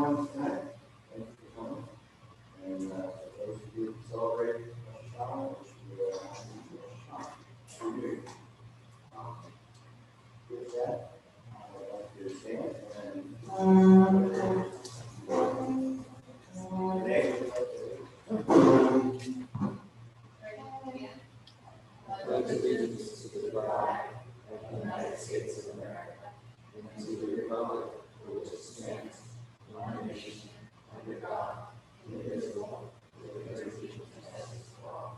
everyone tonight. Thank you for coming. And for those of you who celebrate Rosh Hashanah, I wish you a happy Rosh Hashanah. With that, I'd like to stand and today, pledge allegiance to the flag of the United States of America and to the republic for which it stands, one nation, under God, indivisible, with liberty and justice for all.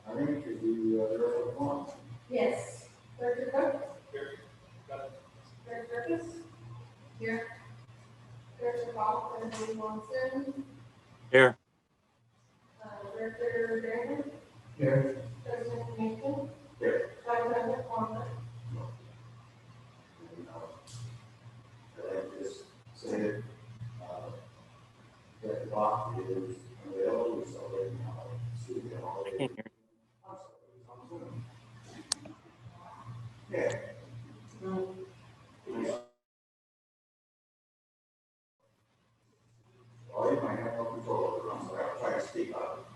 All right, could you verify the form? Yes. Director Cook? Here. Director Burkus? Here. Director Ball, President Monson? Here. Director Barron? Here. President Nathan? Here. Vice President Palmer? I'd like to just say that the clock is available, we're celebrating now. I can't hear. Yeah. Well, you might have no control over it, so I'll try to speak up.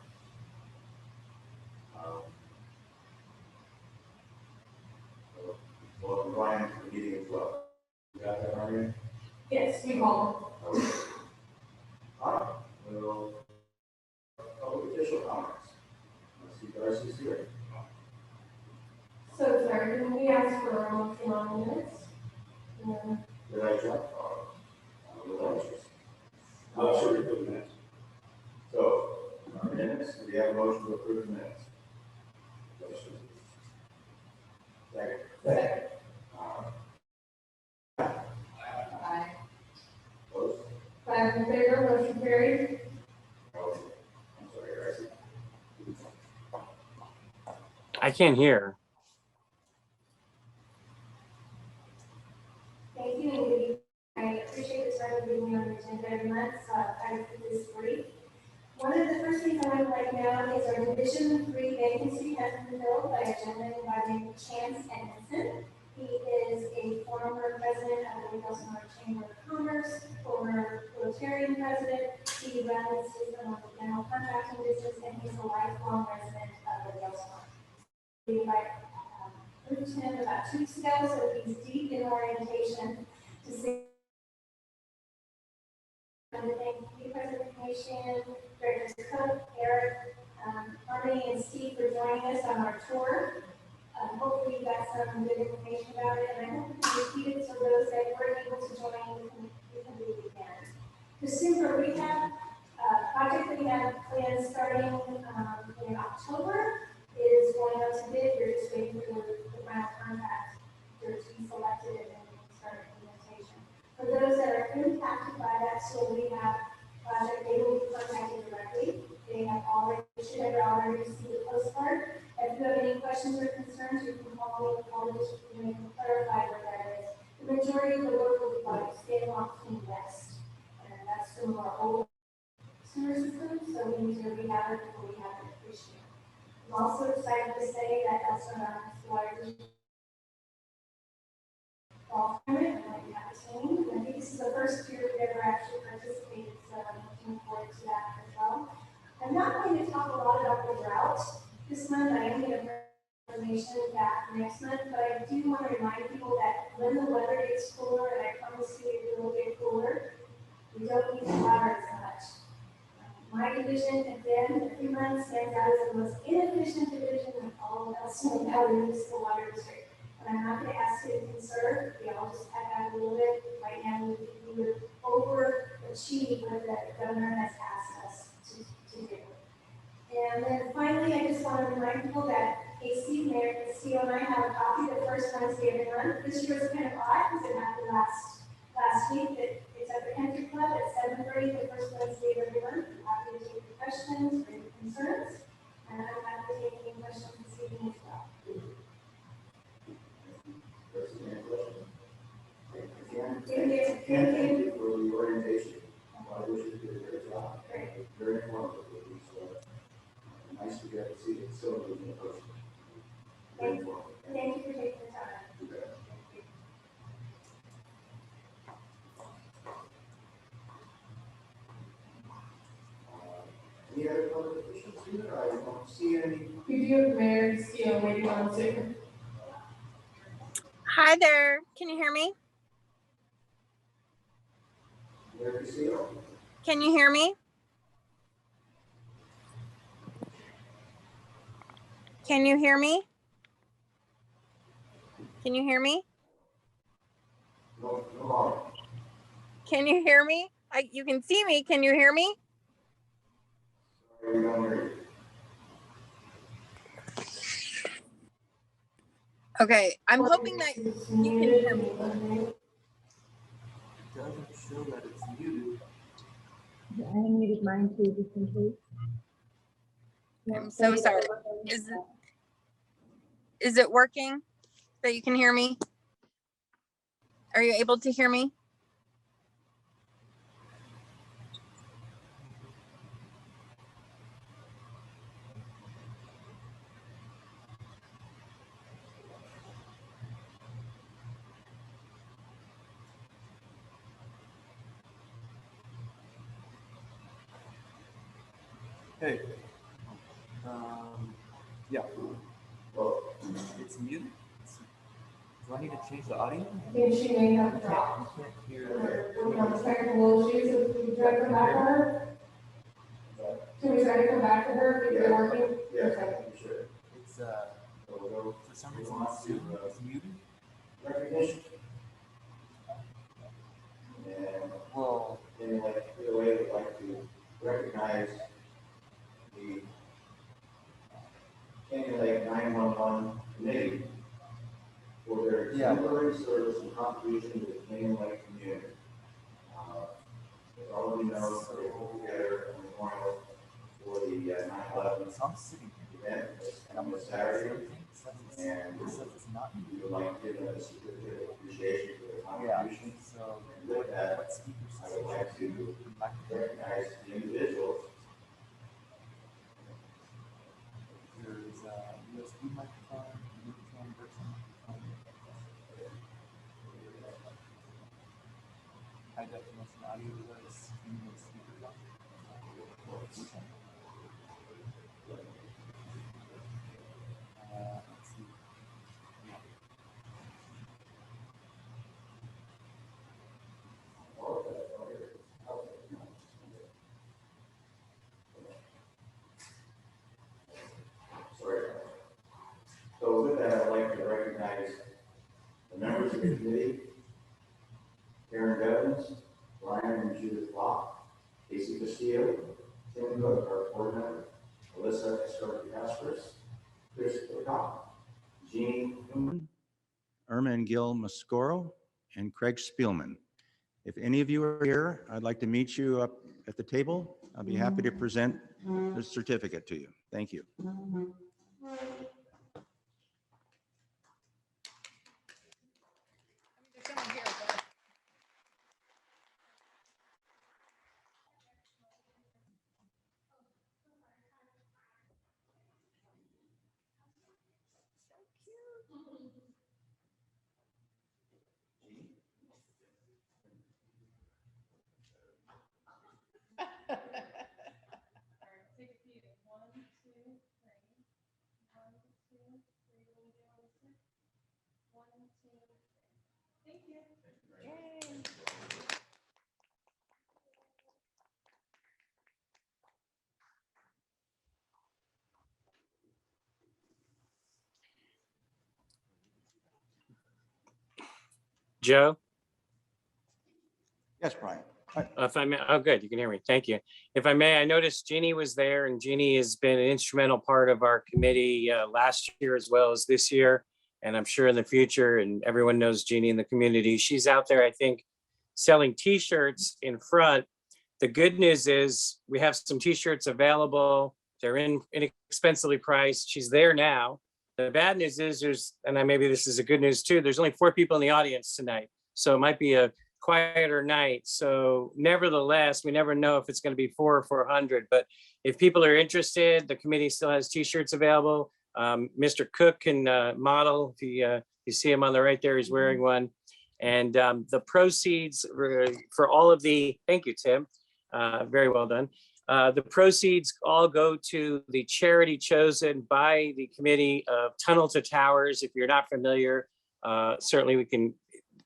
Well, Brian, the meeting as well. You got that, Marion? Yes, we call. Okay. All right, well, public official comments. Let's see, Darcy's here. So, sorry, can we ask for a motion on minutes? Did I jump? Sure, we put minutes. So, minutes, do we have a motion to approve the minutes? Second. Second. Aye. Opposed? 5 in favor, motion carried. Oh, I'm sorry, Darcy. I can't hear. Thank you, and good evening. I appreciate the time of being on the agenda every month, so I keep this brief. One of the first things I would like now is our Division 3 vacancy has been filled by a gentleman by the name of Chance Edmondson. He is a former president of the Elsinore Chamber of Commerce, former Rotarian president. He runs his own general contracting business, and he's a lifelong resident of the Elsinore. We moved him about 2 weeks ago, so he's deep in orientation to see the presentation, Directors Cook, Eric, Harmony, and Steve for joining us on our tour. Hopefully you got some good information about it, and I hope you can repeat it so those that were able to join, we can do it again. The super rehab project that we have planned starting in October is going out to bid. We're just waiting for the final contract to be selected and then we can start implementation. For those that are impacted by that school rehab project, they will be contacted directly. They have already, should have already received a postcard. If you have any questions or concerns, you can call me and call the district and we can clarify what that is. The majority of the work will be by State Law Team West, and that's some of our old sewer systems, so we need to rehab it before we have it this year. I'm also excited to say that Elsinore Water District golf tournament, and we have a team. And I think this is the first year we've ever actually participated, so I'm looking forward to that as well. I'm not going to talk a lot about the drought this month. I am going to bring information back next month, but I do want to remind people that when the weather gets cooler, and I promise you it will get cooler, we don't need the water as much. My division, again, in a few months, stands out as the most inefficient division in all of Elsinore Valley Municipal Water District. And I'm not going to ask you to conserve, we all just have that a little bit. Right now, we would overachieve what the governor has asked us to do. And then finally, I just want to remind people that AC, Mayor Castillo, and I have a coffee the first Wednesday of the month. This year was kind of odd because it happened last week. It's at the Country Club at 7:30 the first Wednesday of every month. I'm happy to take your questions or your concerns, and I'm happy to take any questions this evening as well. Thank you for the orientation. I wish you did a great job. Very informative. Thank you for taking the time. Any other public officials here? I don't see any. We do have Mayor Steele waiting on Zoom. Hi there. Can you hear me? Mayor Castillo? Can you hear me? Can you hear me? Can you hear me? No, no. Can you hear me? You can see me. Can you hear me? Sorry, we don't hear you. Okay. I'm hoping that you can hear me. It doesn't show that it's muted. I muted mine too, just in case. I'm so sorry. Is it working that you can hear me? Are you able to hear me? Hey. Yeah. Well, It's muted. Do I need to change the audio? I think she may have dropped. You can't hear. Working on technical issues, if we try to come back to her. Can we try to come back to her if they're working? yeah, Okay. you should. It's for some reason it's Zoom. It's muted. Recognition. And Well, in like, the way we'd like to recognize the Canyon Lake 911 committee for their exemplary service and contribution to the Canyon Lake community. As all of you know, they pulled together a memorial for the 9/11 so I'm sitting here event that's and I'm coming looking Saturday. and it says it's not We muted. would like to give them a certificate of appreciation for their Yeah. contribution. So And with that, what speakers? I would like to Back there. recognize the individuals. There's USB microphone, virtual microphone, high definition audio device, and speaker. Let's see. Yeah. Sorry. So with that, I'd like to recognize the members of the committee, Karen Evans, Brian and Judith Locke, Casey Castillo, Tim Cook, our board member, Alyssa Escarpia-Asperis, Chris Cook, Jean Newman, Ermin Gil Mascoro, and Craig Spielman. If any of you are here, I'd like to meet you up at the table. I'll be happy to present the certificate to you. Thank you. Joe, Yes, Brian. if I may, oh, good, you can hear me. Thank you. If I may, I noticed Jeannie was there, and Jeannie has been an instrumental part of our committee last year as well as this year, and I'm sure in the future, and everyone knows Jeannie in the community. She's out there, I think, selling T-shirts in front. The good news is we have some T-shirts available. They're inexpensively priced. She's there now. The bad news is maybe this is a good news too. There's only 4 people in the audience tonight. So it might be a quieter night. So nevertheless, we never know if it's going to be 4 or 400. But if people are interested, the committee still has T-shirts available. Mr. Cook can model. If you see him on the right there, he's wearing one. And the proceeds for all of the, thank you, Tim, very well done. The proceeds all go to the charity chosen by the committee of Tunnel to Towers. If you're not familiar, certainly we can,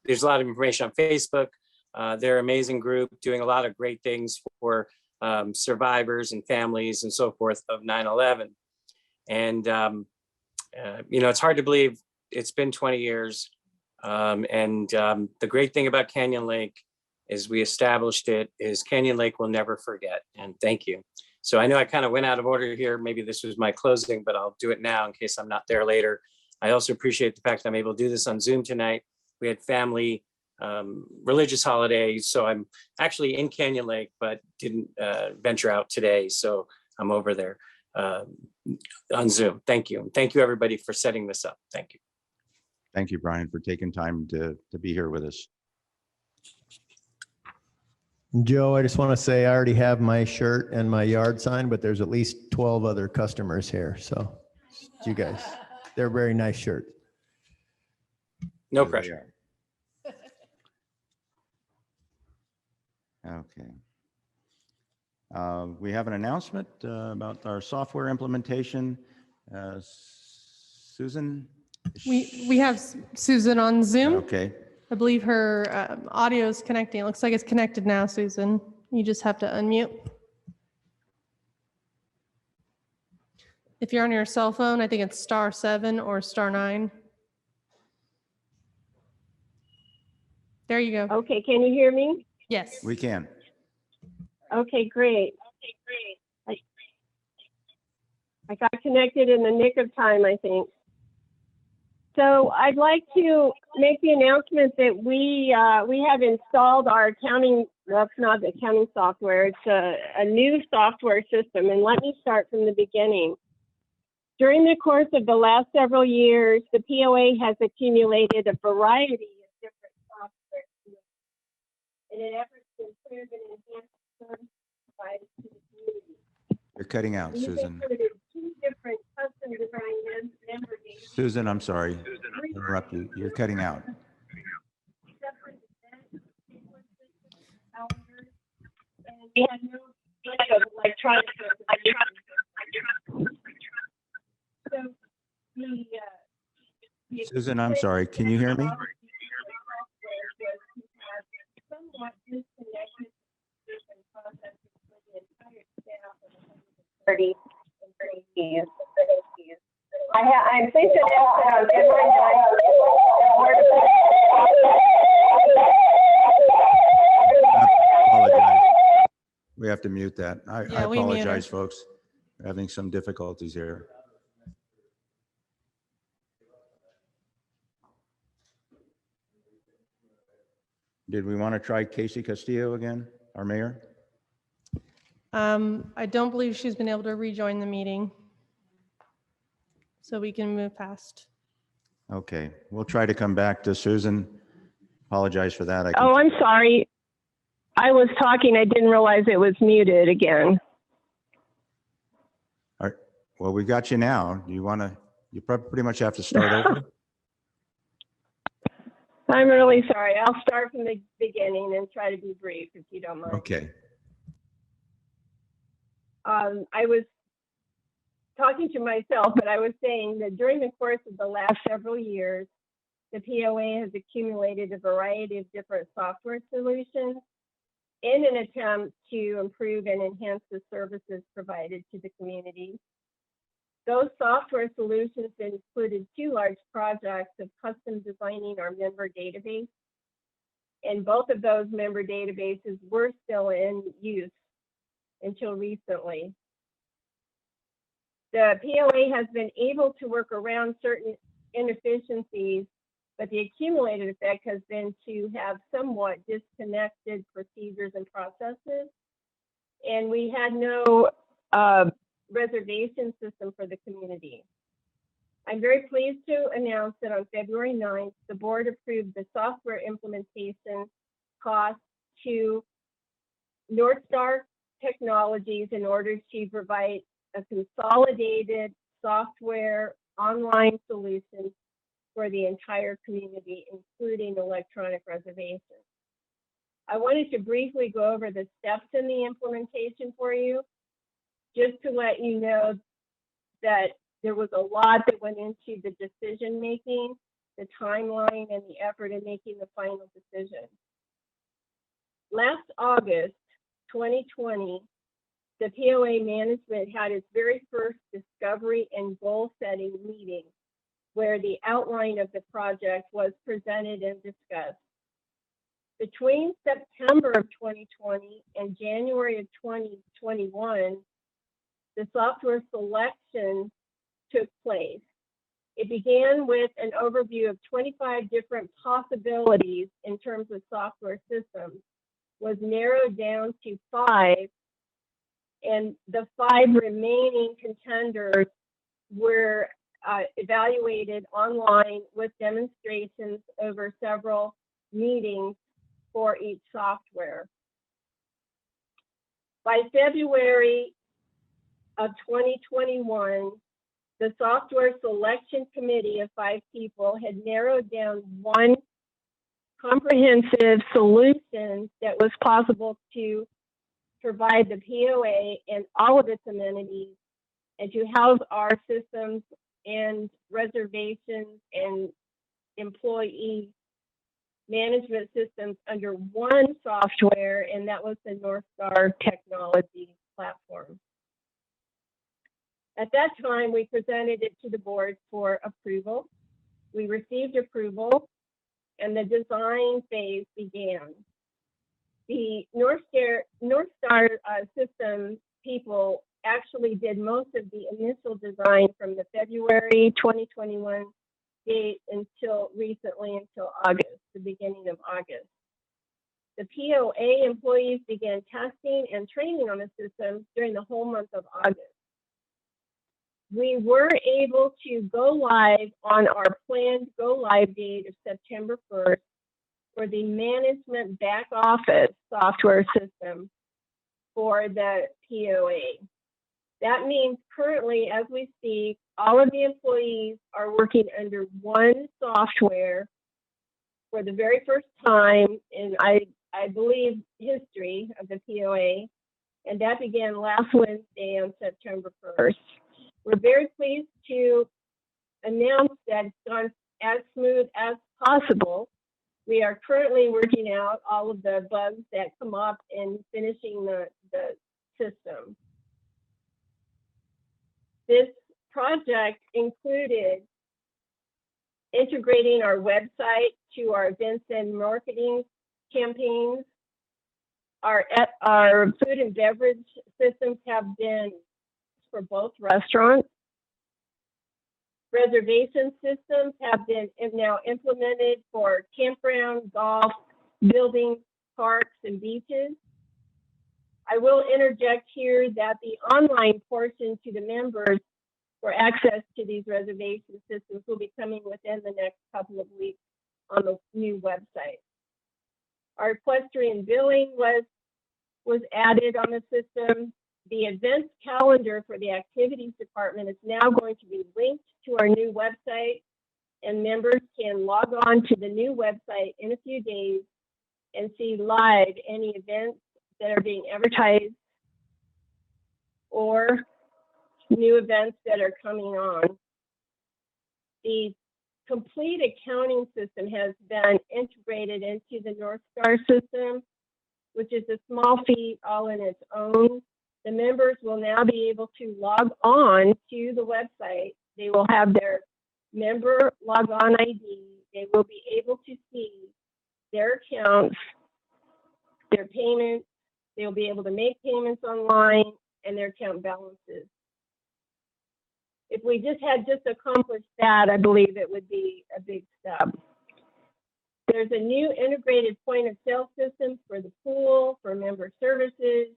there's a lot of information on Facebook. They're an amazing group doing a lot of great things for survivors and families and so forth of 9/11. And, you know, it's hard to believe it's been 20 years. The great thing about Canyon Lake is we established it is Canyon Lake will never forget. And thank you. So I know I kind of went out of order here. Maybe this was my closing, but I'll do it now in case I'm not there later. I also appreciate the fact that I'm able to do this on Zoom tonight. We had family religious holidays. So I'm actually in Canyon Lake, but didn't venture out today. So I'm over there on Zoom. Thank you. And thank you everybody for setting this up. Thank you. Thank you, Brian, for taking time to be here with us. Joe, I just want to say I already have my shirt and my yard sign, but there's at least 12 other customers here. So you guys, they're very nice shirts. No There they pressure. are. Okay. We have an announcement about our software implementation. Susan? We have Susan on Zoom. Okay. I believe her audio is connecting. It looks like it's connected now, Susan. You just have to unmute. If you're on your cell phone, I think it's *7 or *9. There you go. Okay, can you hear me? Yes. We can. Okay, great. I got connected in the nick of time, I think. So I'd like to make the announcement that we have installed our accounting, well, it's not the accounting software, it's a new software system. And let me start from the beginning. During the course of the last several years, the POA has accumulated a variety of different software in an effort to improve and enhance the service provided to the community. You're cutting out, These Susan. included 2 different custom designed member data. Susan, I'm sorry. Interrupt you. You're cutting out. We had no electronic. So Susan, I'm sorry. Can you hear me? Somewhat disconnected different processes for the entire staff of the 30 employees. I'm pleased to announce that on February 9th, the Board I apologize. We have to mute that. I Yeah, we muted. apologize, folks. We're having some difficulties here. Did we want to try Casey Castillo again, our mayor? I don't believe she's been able to rejoin the meeting. So we can move past. Okay, we'll try to come back to Susan. Apologize for that. Oh, I'm sorry. I was talking. I didn't realize it was muted again. All right. Well, we got you now. You want to, you pretty much have to start over. I'm really sorry. I'll start from the beginning and try to be brief if you don't mind. Okay. I was talking to myself, but I was saying that during the course of the last several years, the POA has accumulated a variety of different software solutions in an attempt to improve and enhance the services provided to the community. Those software solutions included 2 large projects of custom designing our member database. And both of those member databases were still in use until recently. The POA has been able to work around certain inefficiencies, but the accumulated effect has been to have somewhat disconnected procedures and processes. And we had no reservation system for the community. I'm very pleased to announce that on February 9th, the board approved the software implementation cost to North Star Technologies in order to provide a consolidated software online solution for the entire community, including electronic reservations. I wanted to briefly go over the steps in the implementation for you, just to let you know that there was a lot that went into the decision making, the timeline, and the effort in making the final decision. Last August 2020, the POA management had its very first discovery and goal setting meeting, where the outline of the project was presented and discussed. Between September of 2020 and January of 2021, the software selection took place. It began with an overview of 25 different possibilities in terms of software systems, was narrowed down to 5, and the 5 remaining contenders were evaluated online with demonstrations over several meetings for each software. By February of 2021, the software selection committee of 5 people had narrowed down one comprehensive solution that was possible to provide the POA and all of its amenities and to house our systems and reservations and employee management systems under one software, and that was the North Star Technology platform. At that time, we presented it to the board for approval. We received approval, and the design phase began. The North Star system people actually did most of the initial design from the February 2021 date until recently, until August, the beginning of August. The POA employees began testing and training on the system during the whole month of August. We were able to go live on our planned go live date of September 1st for the management back office software system for the POA. That means currently, as we speak, all of the employees are working under one software for the very first time in, I believe, history of the POA, and that began last Wednesday on September 1st. We're very pleased to announce that it's gone as smooth as possible. We are currently working out all of the bugs that come up in finishing the system. This project included integrating our website to our events and marketing campaigns. Our food and beverage systems have been for both restaurants. Reservation systems have been now implemented for campground, golf, buildings, parks, and beaches. I will interject here that the online portion to the members for access to these reservation systems will be coming within the next couple of weeks on the new website. Our equestrian billing was added on the system. The events calendar for the activities department is now going to be linked to our new website, and members can log on to the new website in a few days and see live any events that are being advertised or new events that are coming on. The complete accounting system has been integrated into the North Star system, which is a small feat all in its own. The members will now be able to log on to the website. They will have their member log on ID. They will be able to see their accounts, their payments. They'll be able to make payments online and their account balances. If we just had accomplished that, I believe it would be a big step. There's a new integrated point of sale system for the pool, for member services.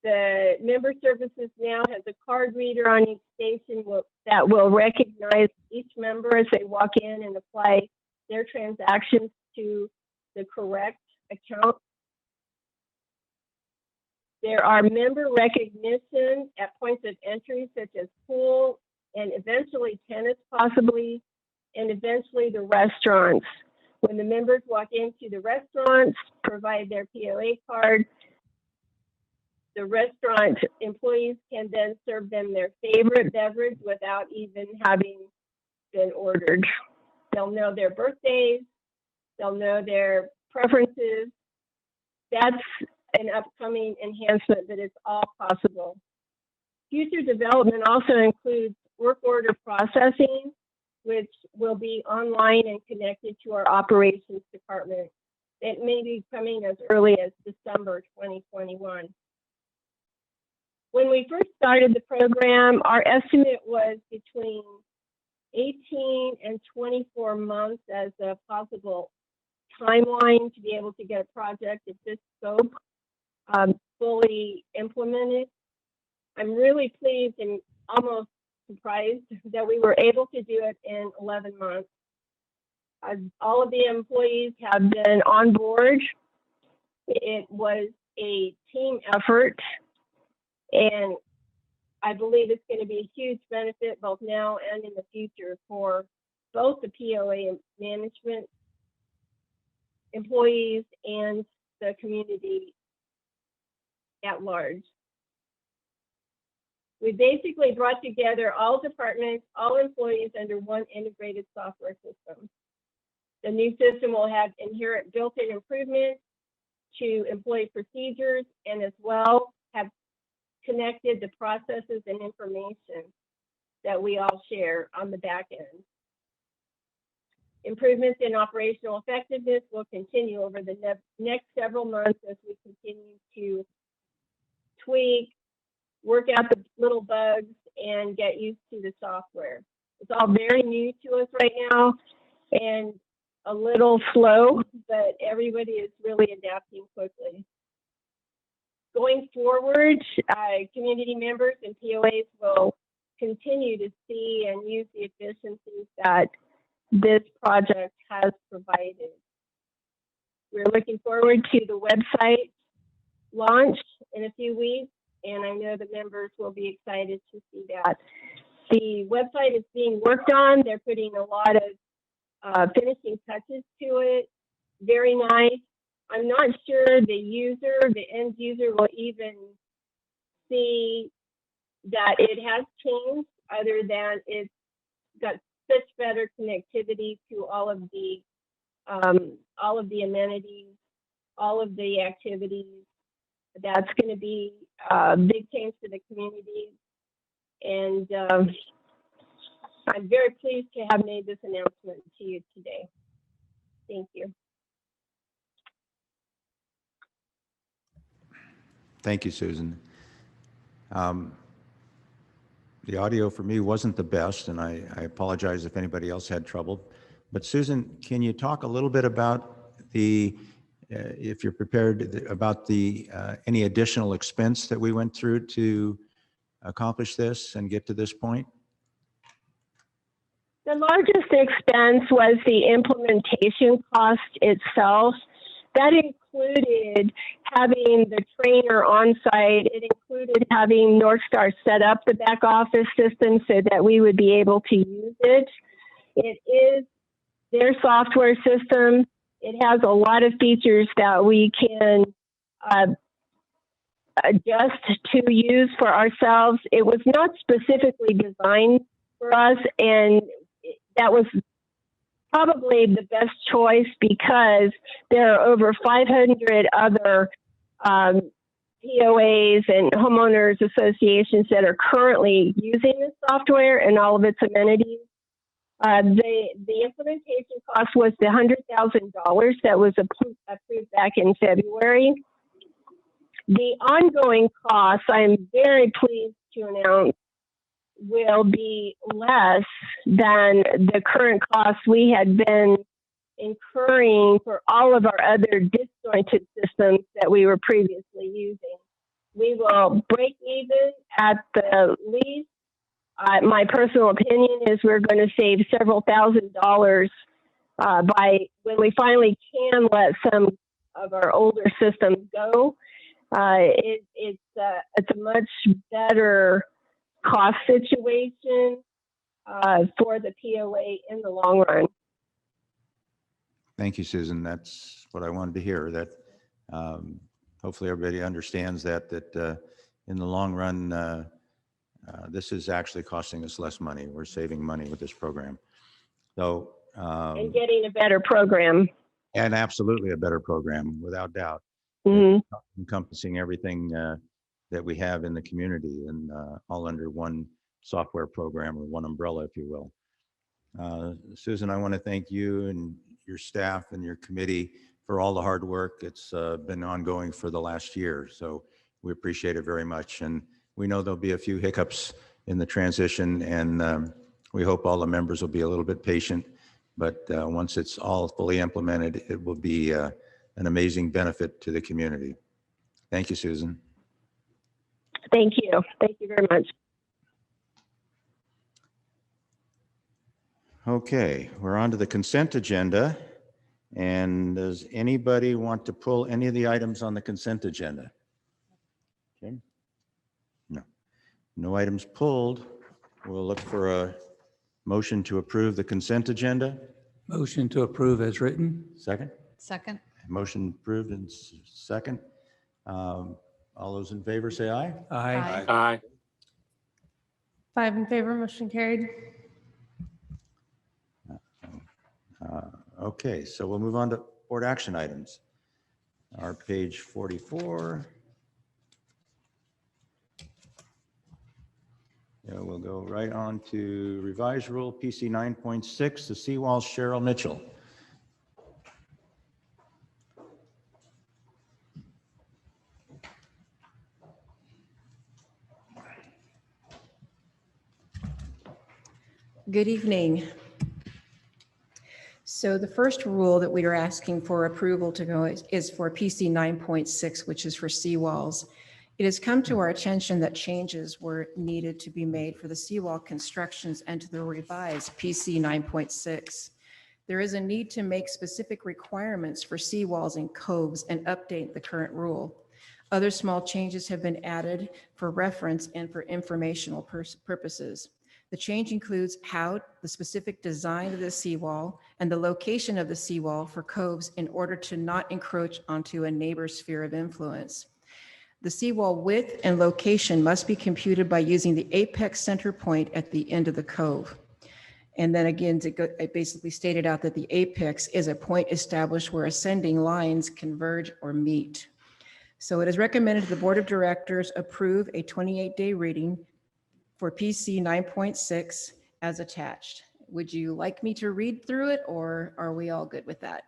The member services now has a card reader on each station that will recognize each member as they walk in and apply their transactions to the correct account. There are member recognition at points of entry such as pool and eventually tennis possibly, and eventually the restaurants. When the members walk into the restaurants, provide their POA card, the restaurant employees can then serve them their favorite beverage without even having been ordered. They'll know their birthdays, they'll know their preferences. That's an upcoming enhancement, but it's all possible. Future development also includes work order processing, which will be online and connected to our operations department. It may be coming as early as December 2021. When we first started the program, our estimate was between 18 and 24 months as a possible timeline to be able to get a project of this scope fully implemented. I'm really pleased and almost surprised that we were able to do it in 11 months. All of the employees have been on board. It was a team effort, and I believe it's going to be a huge benefit both now and in the future for both the POA management employees and the community at large. We basically brought together all departments, all employees under one integrated software system. The new system will have inherent built-in improvements to employee procedures and as well have connected the processes and information that we all share on the back end. Improvements in operational effectiveness will continue over the next several months as we continue to tweak, work out the little bugs, and get used to the software. It's all very new to us right now and a little slow, but everybody is really adapting quickly. Going forward, community members and POAs will continue to see and use the efficiencies that this project has provided. We're looking forward to the website launch in a few weeks, and I know the members will be excited to see that. The website is being worked on. They're putting a lot of finishing touches to it. Very nice. I'm not sure the end user will even see that it has changed, other than it's got such better connectivity to all of the amenities, all of the activities. That's going to be a big change to the community, and I'm very pleased to have made this announcement to you today. Thank you. Thank you, Susan. The audio for me wasn't the best, and I apologize if anybody else had trouble. But Susan, can you talk a little bit about if you're prepared, about any additional expense that we went through to accomplish this and get to this point? The largest expense was the implementation cost itself. That included having the trainer on site. It included having Northstar set up the back office system so that we would be able to use it. It is their software system. It has a lot of features that we can adjust to use for ourselves. It was not specifically designed for us, and that was probably the best choice because there are over 500 other POAs and homeowners associations that are currently using this software and all of its amenities. The implementation cost was the $100,000 that was approved back in February. The ongoing costs, I'm very pleased to announce, will be less than the current costs we had been incurring for all of our other disjointed systems that we were previously using. We will break even at the least. My personal opinion is we're going to save several $1,000s by when we finally can let some of our older systems go, it's a much better cost situation for the POA in the long run. Thank you, Susan. That's what I wanted to hear, that hopefully everybody understands that in the long run, this is actually costing us less money. We're saving money with this program. So, And getting a better program. and absolutely a better program, without doubt, encompassing everything that we have in the community, and all under one software program, or one umbrella, if you will. Susan, I want to thank you and your staff and your committee for all the hard work. It's been ongoing for the last year, so we appreciate it very much. And we know there'll be a few hiccups in the transition, and we hope all the members will be a little bit patient. But once it's all fully implemented, it will be an amazing benefit to the community. Thank you, Susan. Thank you. Thank you very much. Okay, we're on to the consent agenda. And does anybody want to pull any of the items on the consent agenda? Okay. No. No items pulled. We'll look for a motion to approve the consent agenda. Motion to approve as written. Second. Second. Motion approved and second. All those in favor say aye. Aye. Aye. 5 in favor, motion carried. Okay, so we'll move on to board action items. Our page 44. Yeah, we'll go right on to revised rule PC 9.6, the seawall. Cheryl Mitchell. Good evening. So the first rule that we are asking for approval to go is for PC 9.6, which is for seawalls. It has come to our attention that changes were needed to be made for the seawall constructions and to the revised PC 9.6. There is a need to make specific requirements for seawalls and coves and update the current rule. Other small changes have been added for reference and for informational purposes. The change includes how the specific design of the seawall and the location of the seawall for coves in order to not encroach onto a neighbor's sphere of influence. The seawall width and location must be computed by using the apex center point at the end of the cove. And then again, it basically stated out that the apex is a point established where ascending lines converge or meet. So it is recommended the Board of Directors approve a 28-day reading for PC 9.6 as attached. Would you like me to read through it, or are we all good with that?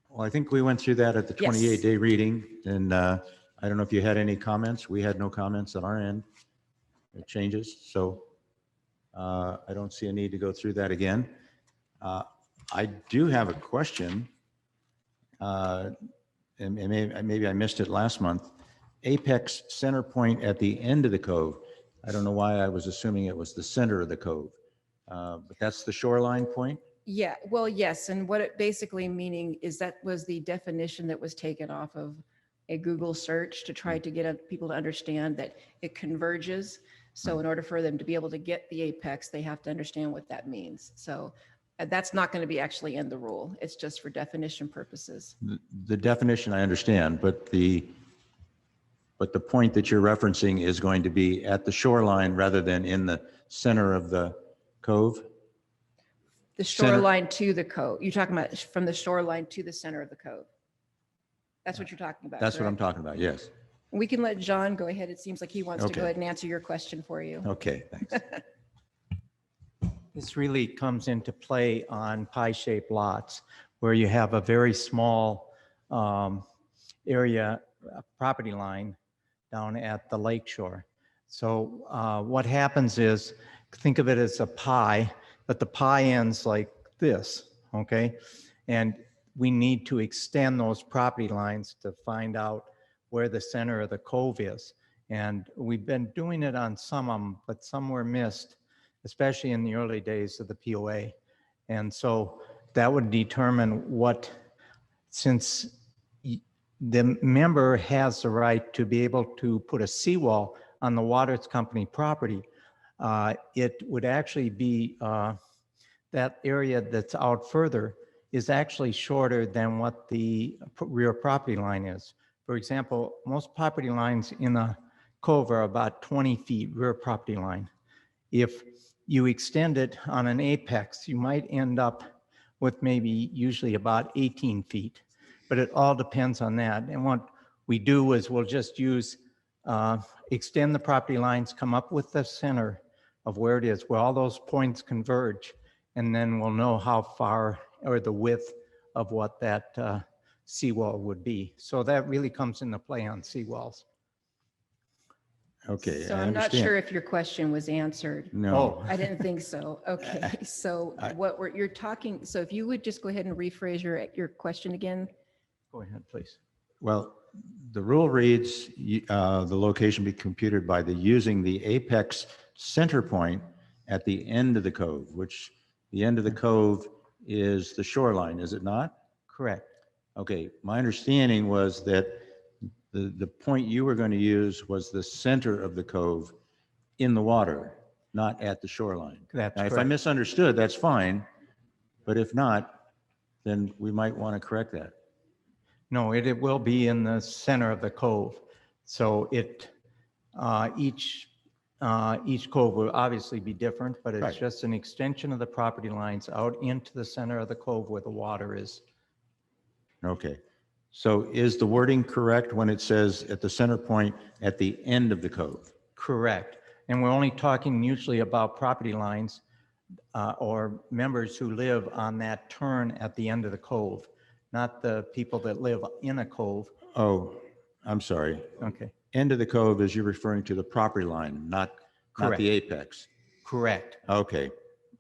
Well, I think we went through that at the Yes. 28-day reading, and I don't know if you had any comments. We had no comments on our end. It changes, so I don't see a need to go through that again. I do have a question, and maybe I missed it last month. Apex center point at the end of the cove. I don't know why I was assuming it was the center of the cove, but that's the shoreline point? Yeah, well, yes. And what it basically meaning is that was the definition that was taken off of a Google search to try to get people to understand that it converges. So in order for them to be able to get the apex, they have to understand what that means. So that's not going to be actually in the rule. It's just for definition purposes. The definition I understand, but the point that you're referencing is going to be at the shoreline rather than in the center of the cove? The shoreline to the cove. You're talking about from the shoreline to the center of the cove. That's what you're talking about. That's what I'm correct? talking about, yes. We can let John go ahead. It seems like he wants to Okay. go ahead and answer your question for you. Okay, thanks. This really comes into play on pie-shaped lots where you have a very small area, property line down at the lake shore. So what happens is, think of it as a pie, but the pie ends like this, okay? And we need to extend those property lines to find out where the center of the cove is. And we've been doing it on some of them, but some were missed, especially in the early days of the POA. And so that would determine what, since the member has the right to be able to put a seawall on the water company property, it would actually be that area that's out further is actually shorter than what the rear property line is. For example, most property lines in a cove are about 20 feet rear property line. If you extend it on an apex, you might end up with maybe usually about 18 feet, but it all depends on that. And what we do is we'll just use, extend the property lines, come up with the center of where it is, where all those points converge, and then we'll know how far or the width of what that seawall would be. So that really comes into play on seawalls. Okay, So I I'm not understand. sure if your question was answered. No. I didn't think so. Okay, so you're talking, so if you would just go ahead and rephrase your question again. Go ahead, please. Well, the rule reads, the location be computed by using the apex center point at the end of the cove, which the end of the cove is the shoreline, is it not? Correct. Okay, my understanding was that the point you were going to use was the center of the cove in the water, not at the shoreline. That's now, if I correct. misunderstood, that's fine, but if not, then we might want to correct that. No, it will be in the center of the cove. So each cove will obviously be different, but it's Right. just an extension of the property lines out into the center of the cove where the water is. Okay, so is the wording correct when it says at the center point at the end of the cove? Correct. And we're only talking usually about property lines or members who live on that turn at the end of the cove, not the people that live in a cove. Oh, I'm sorry. Okay. End of the cove is you're referring to the property line, not the apex. Correct. Okay,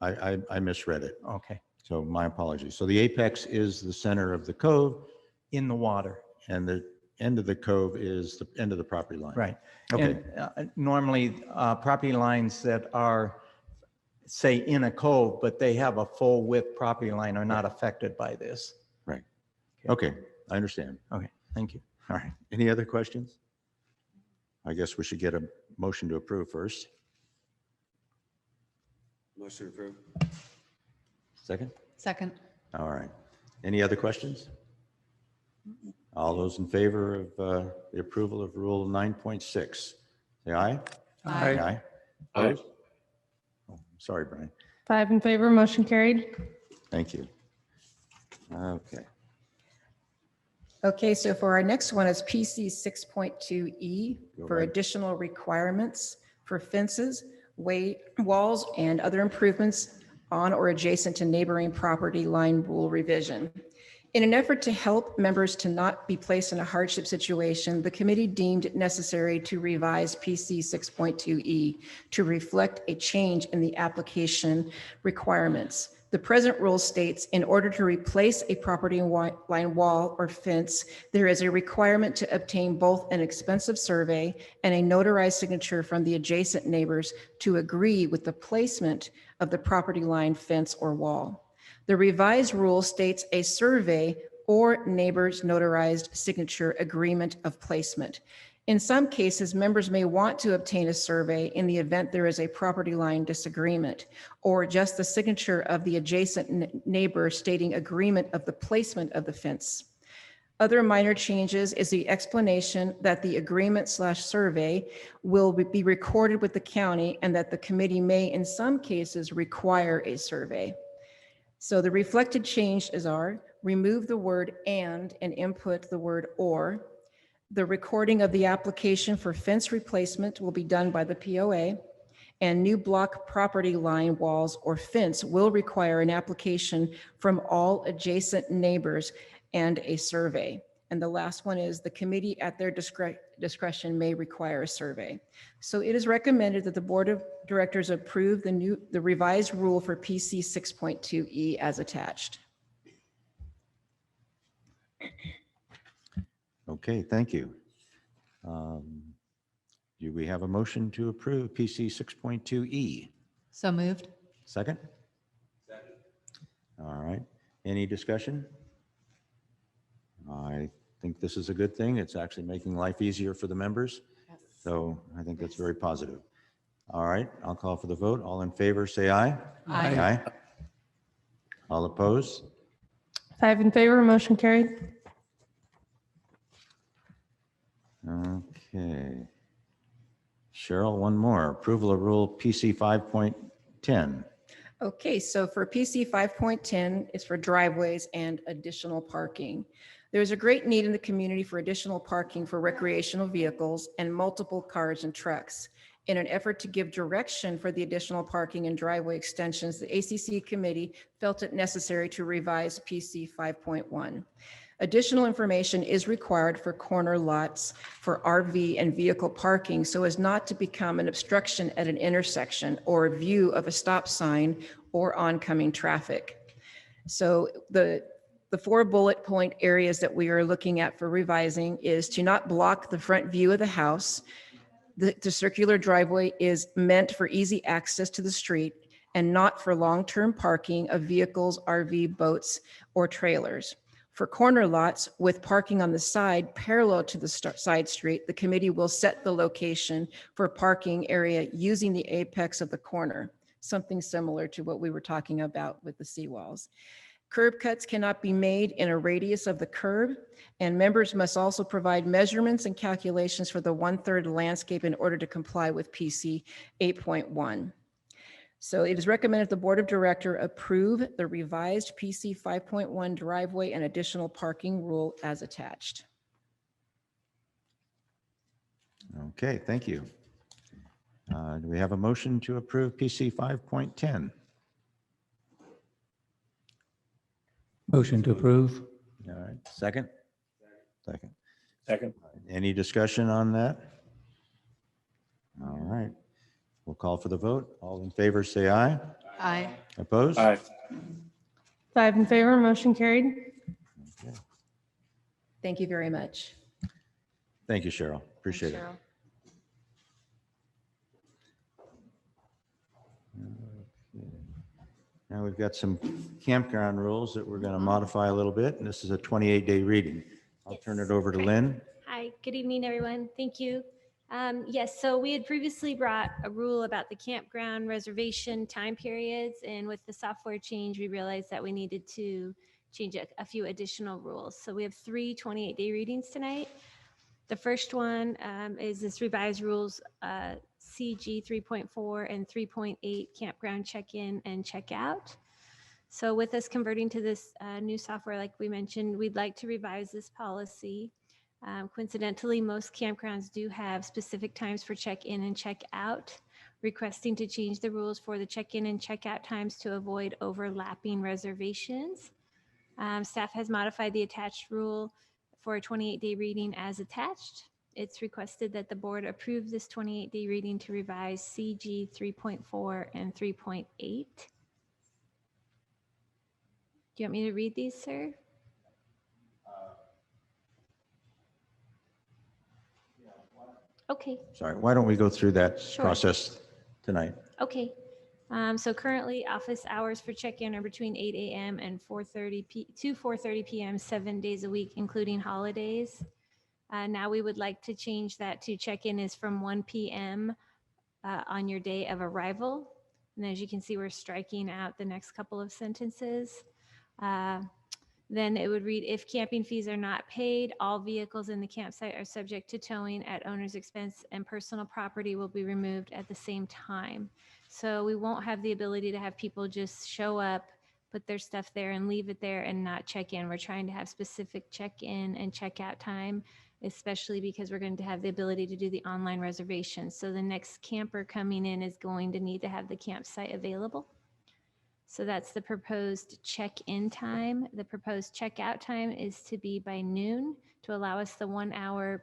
I misread it. Okay. So my apologies. So the apex is the center of the cove. In the water. And the end of the cove is the end of the property line. Right. Okay. And normally property lines that are, say, in a cove, but they have a full width property line are not affected by this. Right. Okay, I understand. Okay, thank you. All right. Any other questions? I guess we should get a motion to approve first. Motion approved. Second? Second. All right. Any other questions? All those in favor of the approval of Rule 9.6, say aye. Aye. Aye. Opposed? Oh, sorry, Brian. 5 in favor, motion carried. Thank you. Okay. Okay, so for our next one is PC 6.2E for ahead. additional requirements for fences, walls, and other improvements on or adjacent to neighboring property line rule revision. In an effort to help members to not be placed in a hardship situation, the committee deemed it necessary to revise PC 6.2E to reflect a change in the application requirements. The present rule states, in order to replace a property line wall or fence, there is a requirement to obtain both an expensive survey and a notarized signature from the adjacent neighbors to agree with the placement of the property line fence or wall. The revised rule states a survey or neighbor's notarized signature agreement of placement. In some cases, members may want to obtain a survey in the event there is a property line disagreement, or just the signature of the adjacent neighbor stating agreement of the placement of the fence. Other minor changes is the explanation that the agreement/survey will be recorded with the county and that the committee may, in some cases, require a survey. So the reflected changes are remove the word and input the word or. The recording of the application for fence replacement will be done by the POA, and new block property line walls or fence will require an application from all adjacent neighbors and a survey. And the last one is the committee at their discretion may require a survey. So it is recommended that the board of directors approve the revised rule for PC 6.2E as attached. Okay, thank you. Do we have a motion to approve PC 6.2E? So moved. Second? All right. Any discussion? I think this is a good thing. It's actually making life easier for the members. So I think that's very positive. All right, I'll call for the vote. All in favor, say aye. Aye. All opposed? 5 in favor, motion carried. Okay. Cheryl, one more. Approval of Rule PC 5.10. Okay, so for PC 5.10, it's for driveways and additional parking. There's a great need in the community for additional parking for recreational vehicles and multiple cars and trucks. In an effort to give direction for the additional parking and driveway extensions, the ACC committee felt it necessary to revise PC 5.1. Additional information is required for corner lots for RV and vehicle parking so as not to become an obstruction at an intersection or a view of a stop sign or oncoming traffic. So the 4 bullet point areas that we are looking at for revising is to not block the front view of the house. The circular driveway is meant for easy access to the street and not for long-term parking of vehicles, RV, boats, or trailers. For corner lots with parking on the side parallel to the side street, the committee will set the location for parking area using the apex of the corner, something similar to what we were talking about with the seawalls. Curb cuts cannot be made in a radius of the curb, and members must also provide measurements and calculations for the 1/3 landscape in order to comply with PC 8.1. So it is recommended the Board of Directors approve the revised PC 5.1 driveway and additional parking rule as attached. Okay, thank you. Do we have a motion to approve PC 5.10? Motion to approve. All right, second? Second. Second. Any discussion on that? All right, we'll call for the vote. All in favor, say aye. Aye. Opposed? Aye. 5 in favor, motion carried. Okay. Thank you very much. Thank you, Cheryl. Appreciate it. Cheryl. Now we've got some campground rules that we're going to modify a little bit, and this is a 28-day reading. I'll turn it over to Lynn. Hi, good evening, everyone. Thank you. Yes, so we had previously brought a rule about the campground reservation time periods, and with the software change, we realized that we needed to change a few additional rules. So we have 3 28-day readings tonight. The first one is this revised rules CG 3.4 and 3.8 campground check-in and check-out. So with us converting to this new software, like we mentioned, we'd like to revise this policy. Coincidentally, most campgrounds do have specific times for check-in and check-out, requesting to change the rules for the check-in and check-out times to avoid overlapping reservations. Staff has modified the attached rule for a 28-day reading as attached. It's requested that the board approve this 28-day reading to revise CG 3.4 and 3.8. Do you want me to read these, sir? Okay. Sorry, why don't we go through that Sure. process tonight? Okay. So currently office hours for check-in are between 8 a.m. and 4:30 p.m. 7 days a week, including holidays. Now we would like to change that to check-in is from 1 p.m. On your day of arrival. And as you can see, we're striking out the next couple of sentences. Then it would read, if camping fees are not paid, all vehicles in the campsite are subject to towing at owner's expense and personal property will be removed at the same time. So we won't have the ability to have people just show up, put their stuff there and leave it there and not check in. We're trying to have specific check-in and check-out time, especially because we're going to have the ability to do the online reservations. So the next camper coming in is going to need to have the campsite available. So that's the proposed check-in time. The proposed check-out time is to be by noon to allow us the 1 hour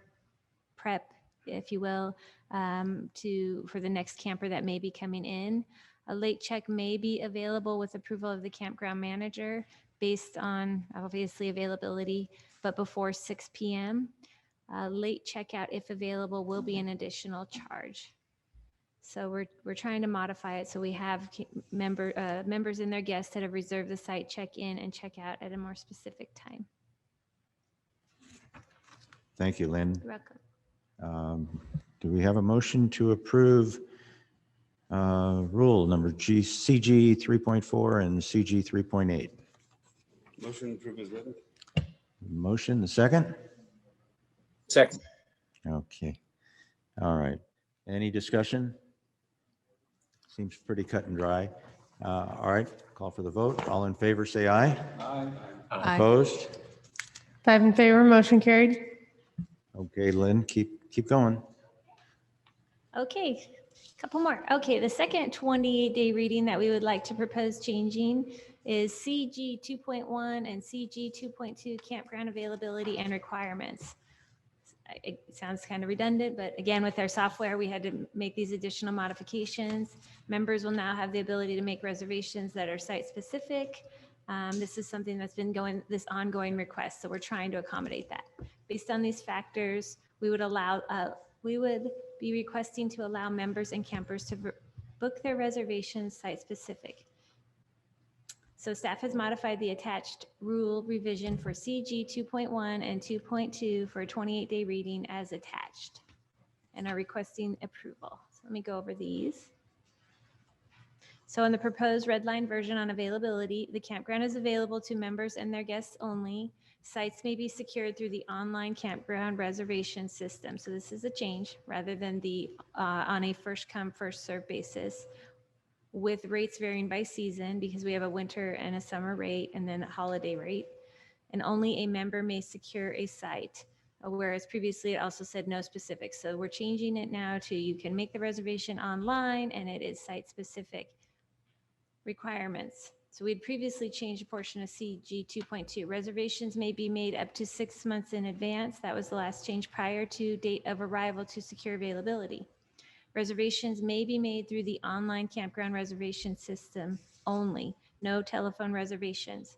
prep, if you will, for the next camper that may be coming in. A late check may be available with approval of the campground manager based on obviously availability, but before 6 p.m. Late checkout, if available, will be an additional charge. So we're trying to modify it so we have members and their guests that have reserved the site check in and check out at a more specific time. Thank you, Lynn. You're welcome. Do we have a motion to approve rule number CG 3.4 and CG 3.8? Motion approved as written. Motion, the second? Second. Okay. All right. Any discussion? Seems pretty cut and dry. All right, call for the vote. All in favor, say aye. Aye. Opposed? 5 in favor, motion carried. Okay, Lynn, keep going. Okay, couple more. Okay, the second 28-day reading that we would like to propose changing is CG 2.1 and CG 2.2 campground availability and requirements. It sounds kind of redundant, but again, with our software, we had to make these additional modifications. Members will now have the ability to make reservations that are site specific. This is something that's been this ongoing request, so we're trying to accommodate that. Based on these factors, we would be requesting to allow members and campers to book their reservations site specific. So staff has modified the attached rule revision for CG 2.1 and 2.2 for a 28-day reading as attached and are requesting approval. So let me go over these. So in the proposed red line version on availability, the campground is available to members and their guests only. Sites may be secured through the online campground reservation system. So this is a change rather than the on a first come, first served basis, with rates varying by season because we have a winter and a summer rate and then a holiday rate. And only a member may secure a site, whereas previously it also said no specifics. So we're changing it now to you can make the reservation online and it is site specific. Requirements. So we'd previously changed a portion of CG 2.2. Reservations may be made up to 6 months in advance. That was the last change prior to date of arrival to secure availability. Reservations may be made through the online campground reservation system only, no telephone reservations.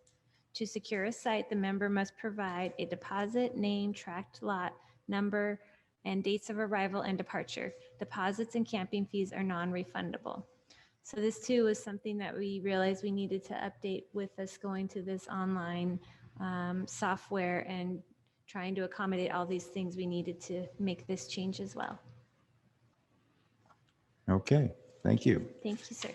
To secure a site, the member must provide a deposit, name, tract lot, number, and dates of arrival and departure. Deposits and camping fees are non-refundable. So this too was something that we realized we needed to update with us going to this online software and trying to accommodate all these things. We needed to make this change as well. Okay, thank you. Thank you, sir.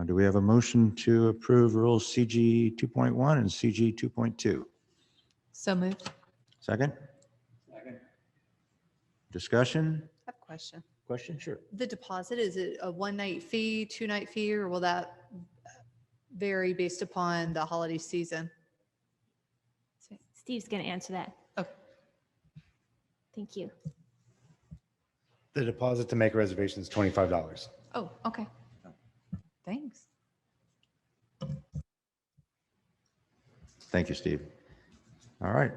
Do we have a motion to approve rules CG 2.1 and CG 2.2? So moved. Second? Second. Discussion? I have a question. Question? Sure. The deposit, is it a 1-night fee, 2-night fee, or will that vary based upon the holiday season? So Steve's going to answer that. Okay. Thank you. The deposit to make a reservation is $25. Oh, okay. Thanks. Thank you, Steve. All right,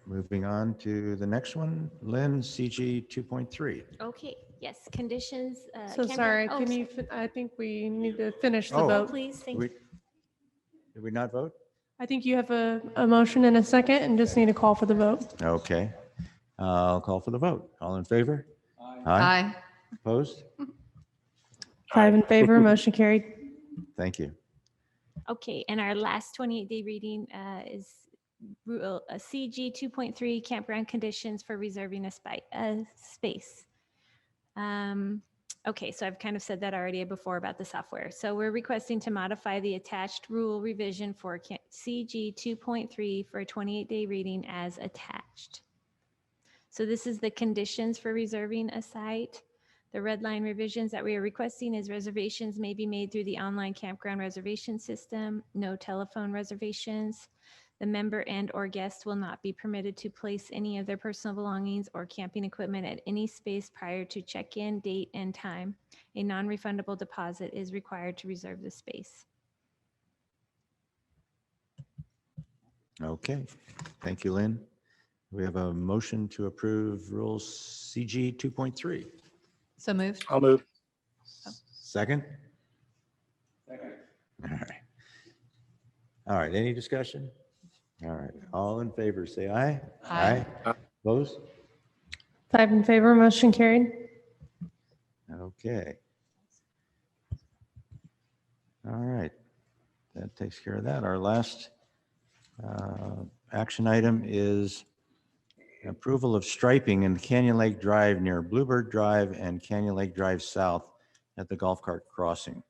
moving on to the next one, Lynn, CG 2.3. Okay, yes, conditions. So campground- sorry, oh, can you, I think we need to finish the Oh. vote. Please, thank Did you. we not vote? I think you have a motion and a second and just need a call for the vote. Okay, I'll call for the vote. All in favor? Aye. Opposed? 5 in favor, motion carried. Thank you. Okay, and our last 28-day reading is CG 2.3 campground conditions for reserving a space. Okay, so I've kind of said that already before about the software. So we're requesting to modify the attached rule revision for CG 2.3 for a 28-day reading as attached. So this is the conditions for reserving a site. The red line revisions that we are requesting is reservations may be made through the online campground reservation system, no telephone reservations. The member and or guest will not be permitted to place any of their personal belongings or camping equipment at any space prior to check-in date and time. A non-refundable deposit is required to reserve the space. Okay, thank you, Lynn. We have a motion to approve rules CG 2.3. So moved. I'll move. Second? Second. All right. All right, any discussion? All right, all in favor, say aye. Aye. Opposed? 5 in favor, motion carried. Okay. All right, that takes care of that. Our last action item is approval of striping in Canyon Lake Drive near Bluebird Drive and Canyon Lake Drive South at the golf cart crossing.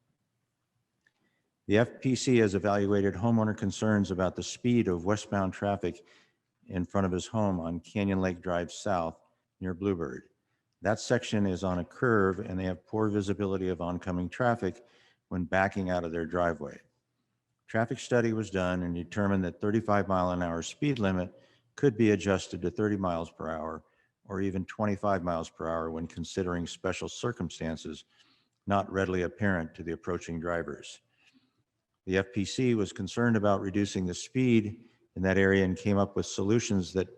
The FPC has evaluated homeowner concerns about the speed of westbound traffic in front of his home on Canyon Lake Drive South near Bluebird. That section is on a curve and they have poor visibility of oncoming traffic when backing out of their driveway. Traffic study was done and determined that 35-mile-an-hour speed limit could be adjusted to 30 miles per hour or even 25 miles per hour when considering special circumstances not readily apparent to the approaching drivers. The FPC was concerned about reducing the speed in that area and came up with solutions that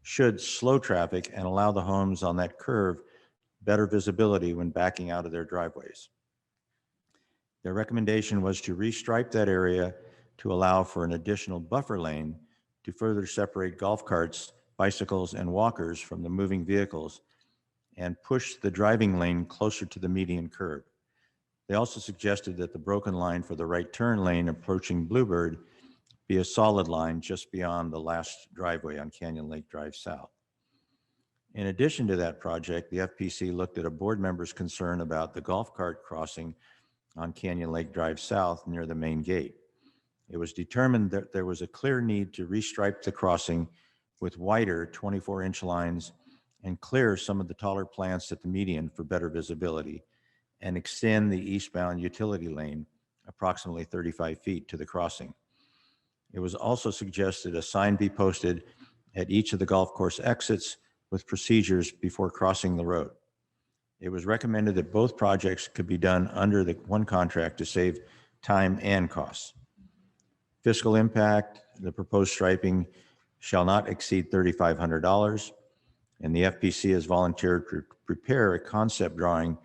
should slow traffic and allow the homes on that curve better visibility when backing out of their driveways. Their recommendation was to restripe that area to allow for an additional buffer lane to further separate golf carts, bicycles, and walkers from the moving vehicles and push the driving lane closer to the median curb. They also suggested that the broken line for the right turn lane approaching Bluebird be a solid line just beyond the last driveway on Canyon Lake Drive South. In addition to that project, the FPC looked at a board member's concern about the golf cart crossing on Canyon Lake Drive South near the main gate. It was determined that there was a clear need to restripe the crossing with wider 24-inch lines and clear some of the taller plants at the median for better visibility and extend the eastbound utility lane approximately 35 feet to the crossing. It was also suggested a sign be posted at each of the golf course exits with procedures before crossing the road. It was recommended that both projects could be done under the one contract to save time and costs. Fiscal impact, the proposed striping shall not exceed $3,500, and the FPC has volunteered to prepare a concept drawing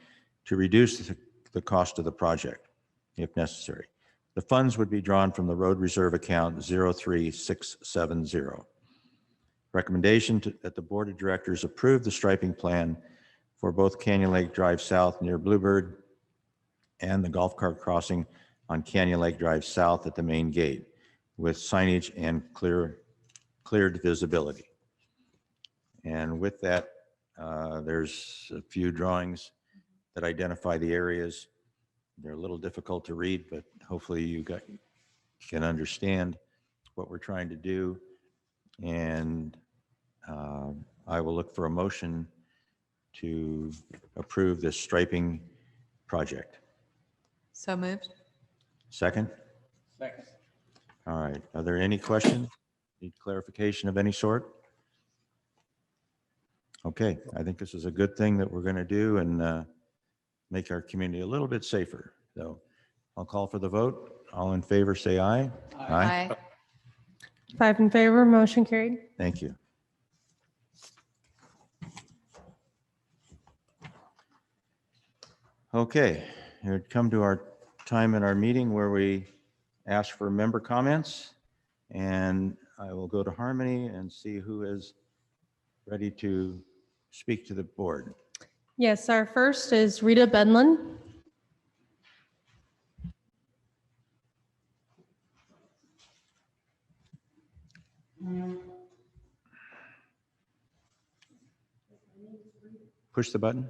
to reduce the cost of the project, if necessary. The funds would be drawn from the road reserve account 03670. Recommendation that the board of directors approve the striping plan for both Canyon Lake Drive South near Bluebird and the golf cart crossing on Canyon Lake Drive South at the main gate with signage and cleared visibility. And with that, there's a few drawings that identify the areas. They're a little difficult to read, but hopefully you can understand what we're trying to do. And I will look for a motion to approve this striping project. So moved. Second? Second. All right. Are there any questions? Need clarification of any sort? Okay. I think this is a good thing that we're going to do and make our community a little bit safer. So I'll call for the vote. All in favor, say aye. Aye. 5 in favor, motion carried. Thank you. Okay, we've come to our time in our meeting where we ask for member comments, and I will go to Harmony and see who is ready to speak to the board. Yes, our first is Rita Benlin. Push the button.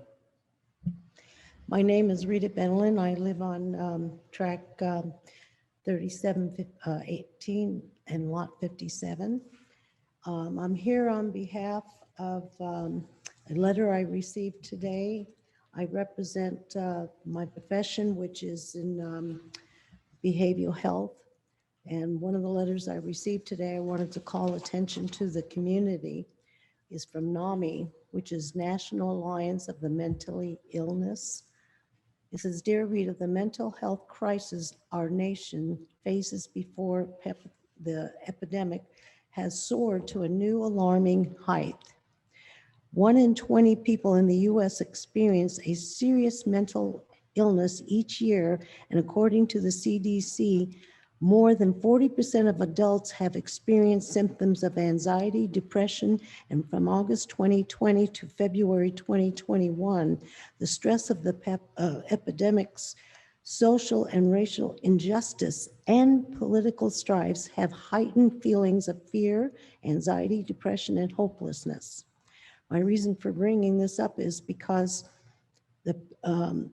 My name is Rita Benlin. I live on track 3718 and lot 57. I'm here on behalf of a letter I received today. I represent my profession, which is in behavioral health. And one of the letters I received today, I wanted to call attention to the community, is from NAMI, which is National Alliance of the Mentally Illness. It says, "Dear Rita, the mental health crisis our nation faces before the epidemic has soared to a new alarming height. 1 in 20 people in the U.S. experience a serious mental illness each year, and according to the CDC, more than 40% of adults have experienced symptoms of anxiety, depression, and from August 2020 to February 2021, the stress of the epidemics Social and racial injustice and political strifes have heightened feelings of fear, anxiety, depression, and hopelessness. My reason for bringing this up is because to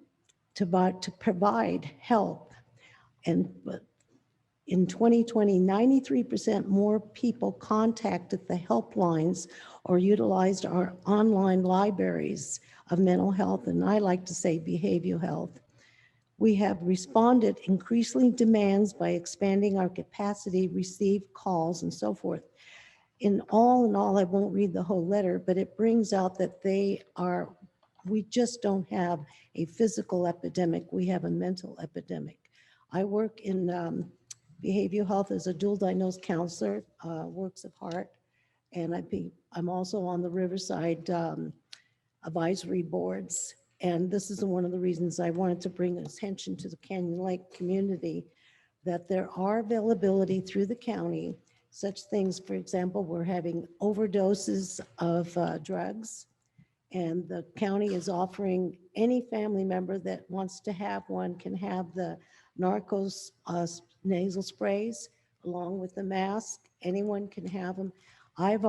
provide help, and in 2020, 93% more people contacted the helplines or utilized our online libraries of mental health, and I like to say behavioral health. We have responded increasingly demands by expanding our capacity, receive calls, and so forth. In all, I won't read the whole letter, but it brings out that we just don't have a physical epidemic, we have a mental epidemic. I work in behavioral health as a dual diagnosed counselor, works of heart, and I'm also on the Riverside advisory boards. And this is one of the reasons I wanted to bring attention to the Canyon Lake community, that there are availability through the county, such things, for example, we're having overdoses of drugs, and the county is offering any family member that wants to have one can have the narcos nasal sprays along with the mask. Anyone can have them. I've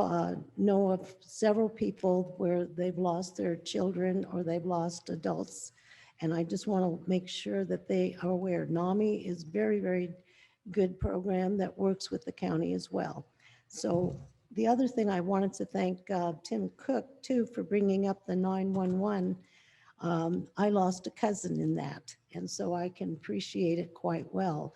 know of several people where they've lost their children or they've lost adults, and I just want to make sure that they are aware. NAMI is very, very good program that works with the county as well. So the other thing I wanted to thank Tim Cook too for bringing up the 911. I lost a cousin in that, and so I can appreciate it quite well,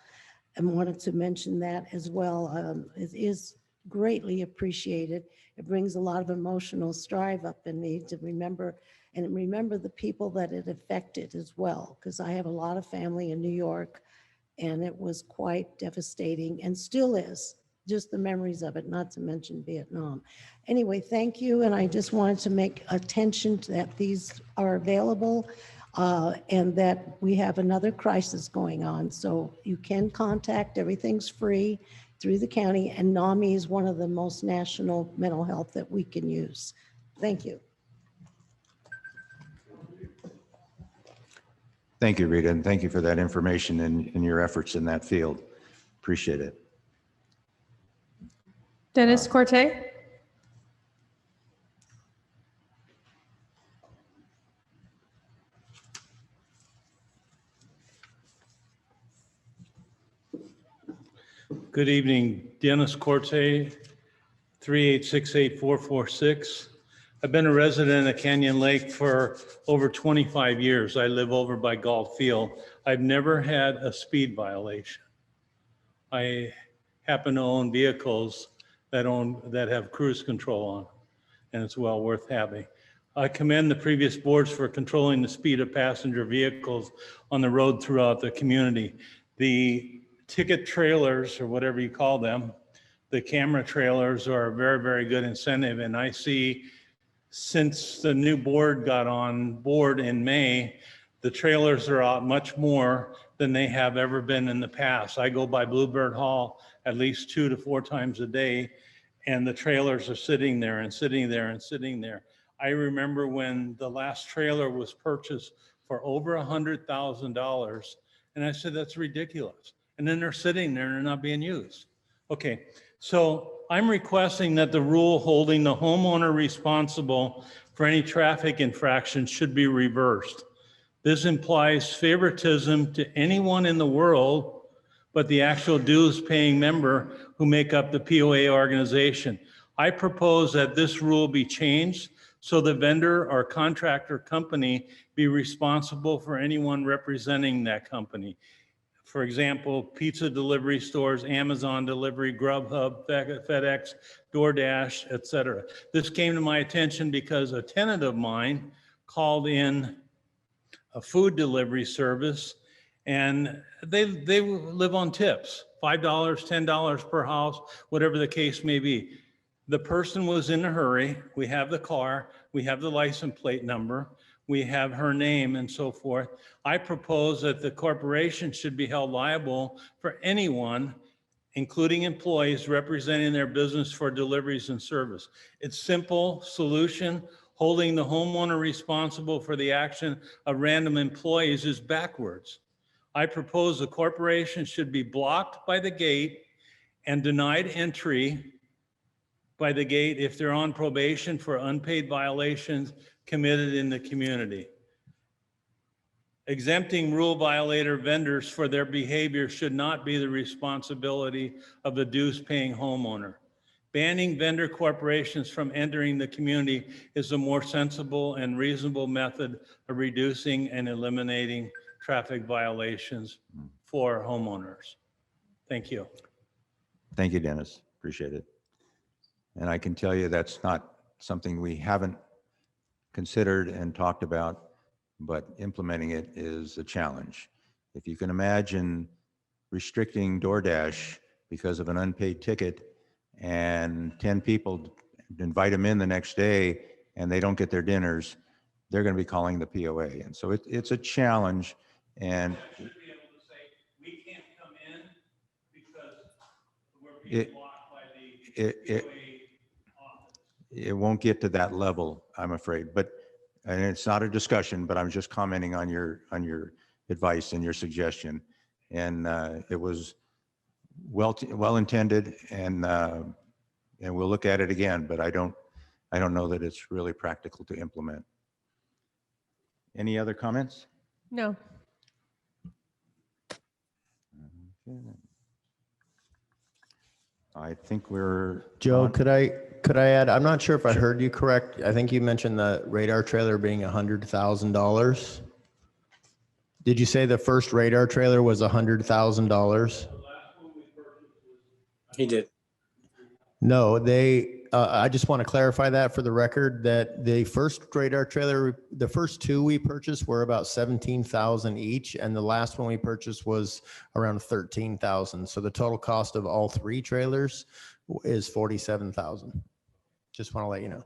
and wanted to mention that as well. It is greatly appreciated. It brings a lot of emotional strive up in me to remember, and remember the people that it affected as well, because I have a lot of family in New York, and it was quite devastating and still is, just the memories of it, not to mention Vietnam. Anyway, thank you, and I just wanted to make attention to that these are available and that we have another crisis going on. So you can contact, everything's free through the county, and NAMI is one of the most national mental health that we can use. Thank you. Thank you, Rita, and thank you for that information and your efforts in that field. Appreciate it. Dennis Corte. Good evening, Dennis Corte, 3868446. I've been a resident of Canyon Lake for over 25 years. I live over by Galt Field. I've never had a speed violation. I happen to own vehicles that have cruise control on, and it's well worth having. I commend the previous boards for controlling the speed of passenger vehicles on the road throughout the community. The ticket trailers, or whatever you call them, the camera trailers are a very, very good incentive. And I see since the new board got on board in May, the trailers are out much more than they have ever been in the past. I go by Bluebird Hall at least 2 to 4 times a day, and the trailers are sitting there and sitting there and sitting there. I remember when the last trailer was purchased for over $100,000, and I said, that's ridiculous. And then they're sitting there and they're not being used. Okay, so I'm requesting that the rule holding the homeowner responsible for any traffic infractions should be reversed. This implies favoritism to anyone in the world but the actual dues paying member who make up the POA organization. I propose that this rule be changed so the vendor or contractor company be responsible for anyone representing that company. For example, pizza delivery stores, Amazon delivery, Grubhub, FedEx, DoorDash, etc. This came to my attention because a tenant of mine called in a food delivery service, and they live on tips, $5, $10 per house, whatever the case may be. The person was in a hurry. We have the car, we have the license plate number, we have her name and so forth. I propose that the corporation should be held liable for anyone, including employees, representing their business for deliveries and service. It's simple solution. Holding the homeowner responsible for the action of random employees is backwards. I propose the corporation should be blocked by the gate and denied entry by the gate if they're on probation for unpaid violations committed in the community. Exempting rule violator vendors for their behavior should not be the responsibility of the dues-paying homeowner. Banning vendor corporations from entering the community is a more sensible and reasonable method of reducing and eliminating traffic violations for homeowners. Thank you. Thank you, Dennis. Appreciate it. And I can tell you that's not something we haven't considered and talked about, but implementing it is a challenge. If you can imagine restricting DoorDash because of an unpaid ticket and 10 people invite them in the next day and they don't get their dinners, they're going to be calling the POA. And so it's a challenge. And it won't get to that level, I'm afraid. But and it's not a discussion, but I'm just commenting on your advice and your suggestion. And it was well intended, and we'll look at it again. But I don't know that it's really practical to implement. Any other comments? No. I think we're Joe, on. could I add? I'm not sure if I heard you correct. I think you mentioned the radar trailer being $100,000. Did you say the first radar trailer was $100,000? He did. No, they. I just want to clarify that for the record that the first radar trailer, the first two we purchased were about 17,000 each, and the last one we purchased was around 13,000. So the total cost of all three trailers is 47,000. Just want to let you know.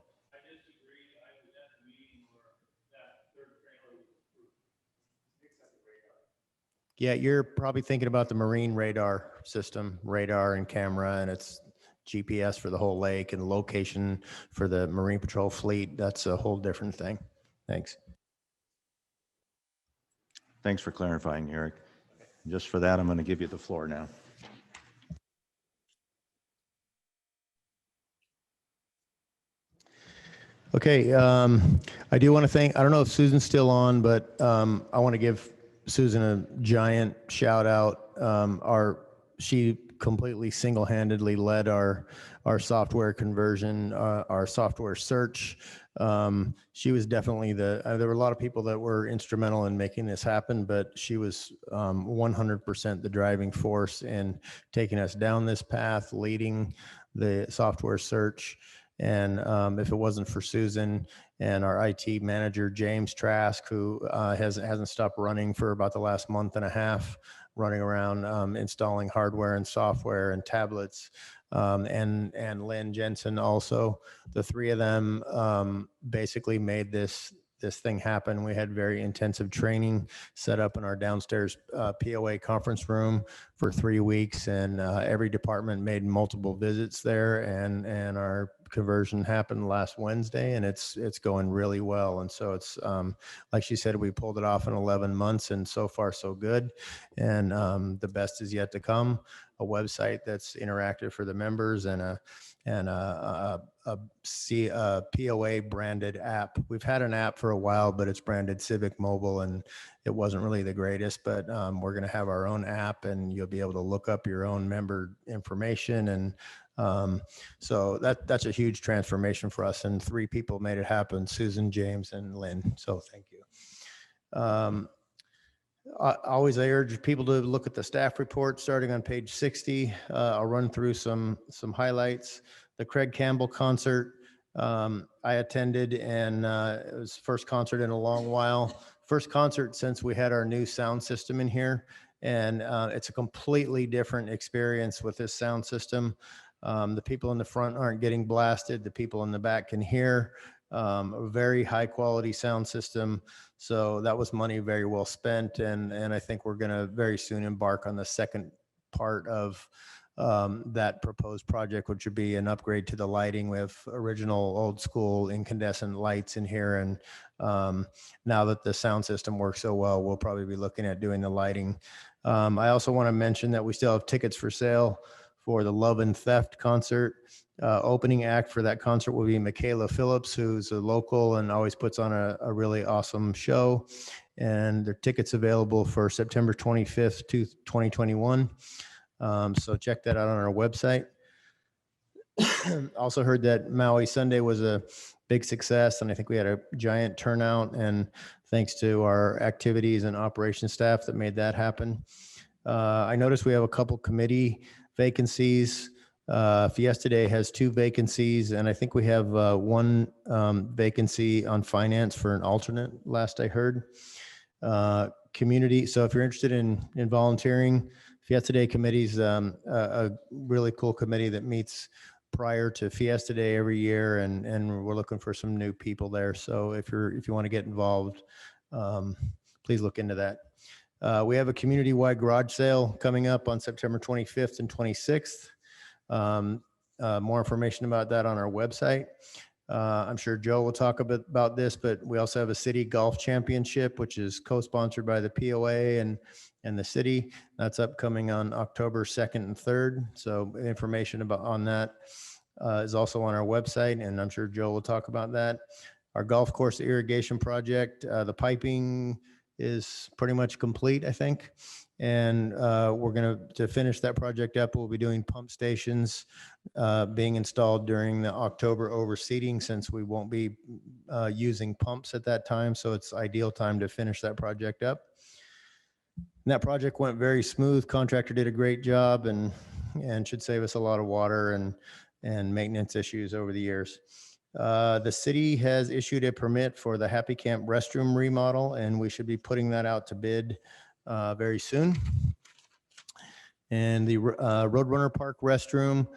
Yeah, you're probably thinking about the marine radar system, radar and camera, and it's GPS for the whole lake and location for the Marine Patrol fleet. That's a whole different thing. Thanks. Thanks for clarifying, Eric. Just for that, I'm going to give you the floor now. Okay, I do want to thank, I don't know if Susan's still on, but I want to give Susan a giant shout out. She completely single-handedly led our software conversion, our software search. She was definitely there were a lot of people that were instrumental in making this happen, but she was 100% the driving force in taking us down this path, leading the software search. And if it wasn't for Susan and our IT manager, James Trask, who hasn't stopped running for about the last month and a half, running around installing hardware and software and tablets, and Lynn Jensen also, the three of them basically made this thing happen. We had very intensive training set up in our downstairs POA conference room for 3 weeks, and every department made multiple visits there, and our conversion happened last Wednesday, and it's going really well. And so it's like she said, we pulled it off in 11 months, and so far so good. And the best is yet to come. A website that's interactive for the members, and a POA branded app. We've had an app for a while, but it's branded Civic Mobile, and it wasn't really the greatest, but we're going to have our own app, and you'll be able to look up your own member information. And so that's a huge transformation for us. And 3 people made it happen: Susan, James, and Lynn. So thank you. I urge people to look at the staff report starting on page 60. I'll run through some highlights. The Craig Campbell concert I attended, and it was the first concert in a long while. First concert since we had our new sound system in here, and it's a completely different experience with this sound system. The people in the front aren't getting blasted. The people in the back can hear. A very high quality sound system. So that was money very well spent. And I think we're going to very soon embark on the second part of that proposed project, which would be an upgrade to the lighting. We have original old school incandescent lights in here. And now that the sound system works so well, we'll probably be looking at doing the lighting. I also want to mention that we still have tickets for sale for the Love and Theft concert. Opening act for that concert will be Michaela Phillips, who's a local and always puts on a really awesome show. And there are tickets available for September 25th, 2021. So check that out on our website. Also heard that Maui Sunday was a big success, and I think we had a giant turnout, and thanks to our activities and operations staff that made that happen. I noticed we have a couple committee vacancies. Fiesta Day has 2 vacancies, and I think we have 1 vacancy on finance for an alternate, last I heard. Community, so if you're interested in volunteering, Fiesta Day committee is a really cool committee that meets prior to Fiesta Day every year, and we're looking for some new people there. So if you want to get involved, please look into that. We have a community-wide garage sale coming up on September 25th and 26th. More information about that on our website. I'm sure Joe will talk a bit about this, but we also have a city golf championship, which is co-sponsored by the POA and the city. That's upcoming on October 2nd and 3rd. So information on that is also on our website, and I'm sure Joe will talk about that. Our golf course irrigation project, the piping is pretty much complete, I think. And we're going to finish that project up, we'll be doing pump stations being installed during the October overseeding, since we won't be using pumps at that time. So it's ideal time to finish that project up. And that project went very smooth. Contractor did a great job and should save us a lot of water and maintenance issues over the years. The city has issued a permit for the Happy Camp restroom remodel, and we should be putting that out to bid very soon. And the Roadrunner Park restroom,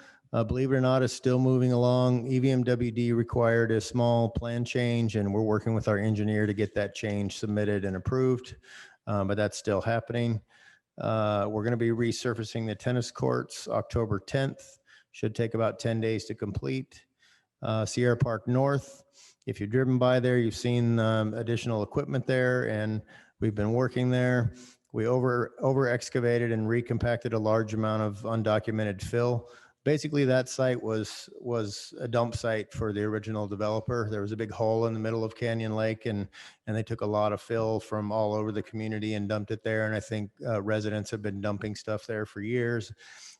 believe it or not, is still moving along. EVMWD required a small plan change, and we're working with our engineer to get that change submitted and approved, but that's still happening. We're going to be resurfacing the tennis courts October 10th. Should take about 10 days to complete. Sierra Park North, if you've driven by there, you've seen additional equipment there, and we've been working there. We over excavated and recompacted a large amount of undocumented fill. Basically, that site was a dump site for the original developer. There was a big hole in the middle of Canyon Lake, and they took a lot of fill from all over the community and dumped it there. And I think residents have been dumping stuff there for years.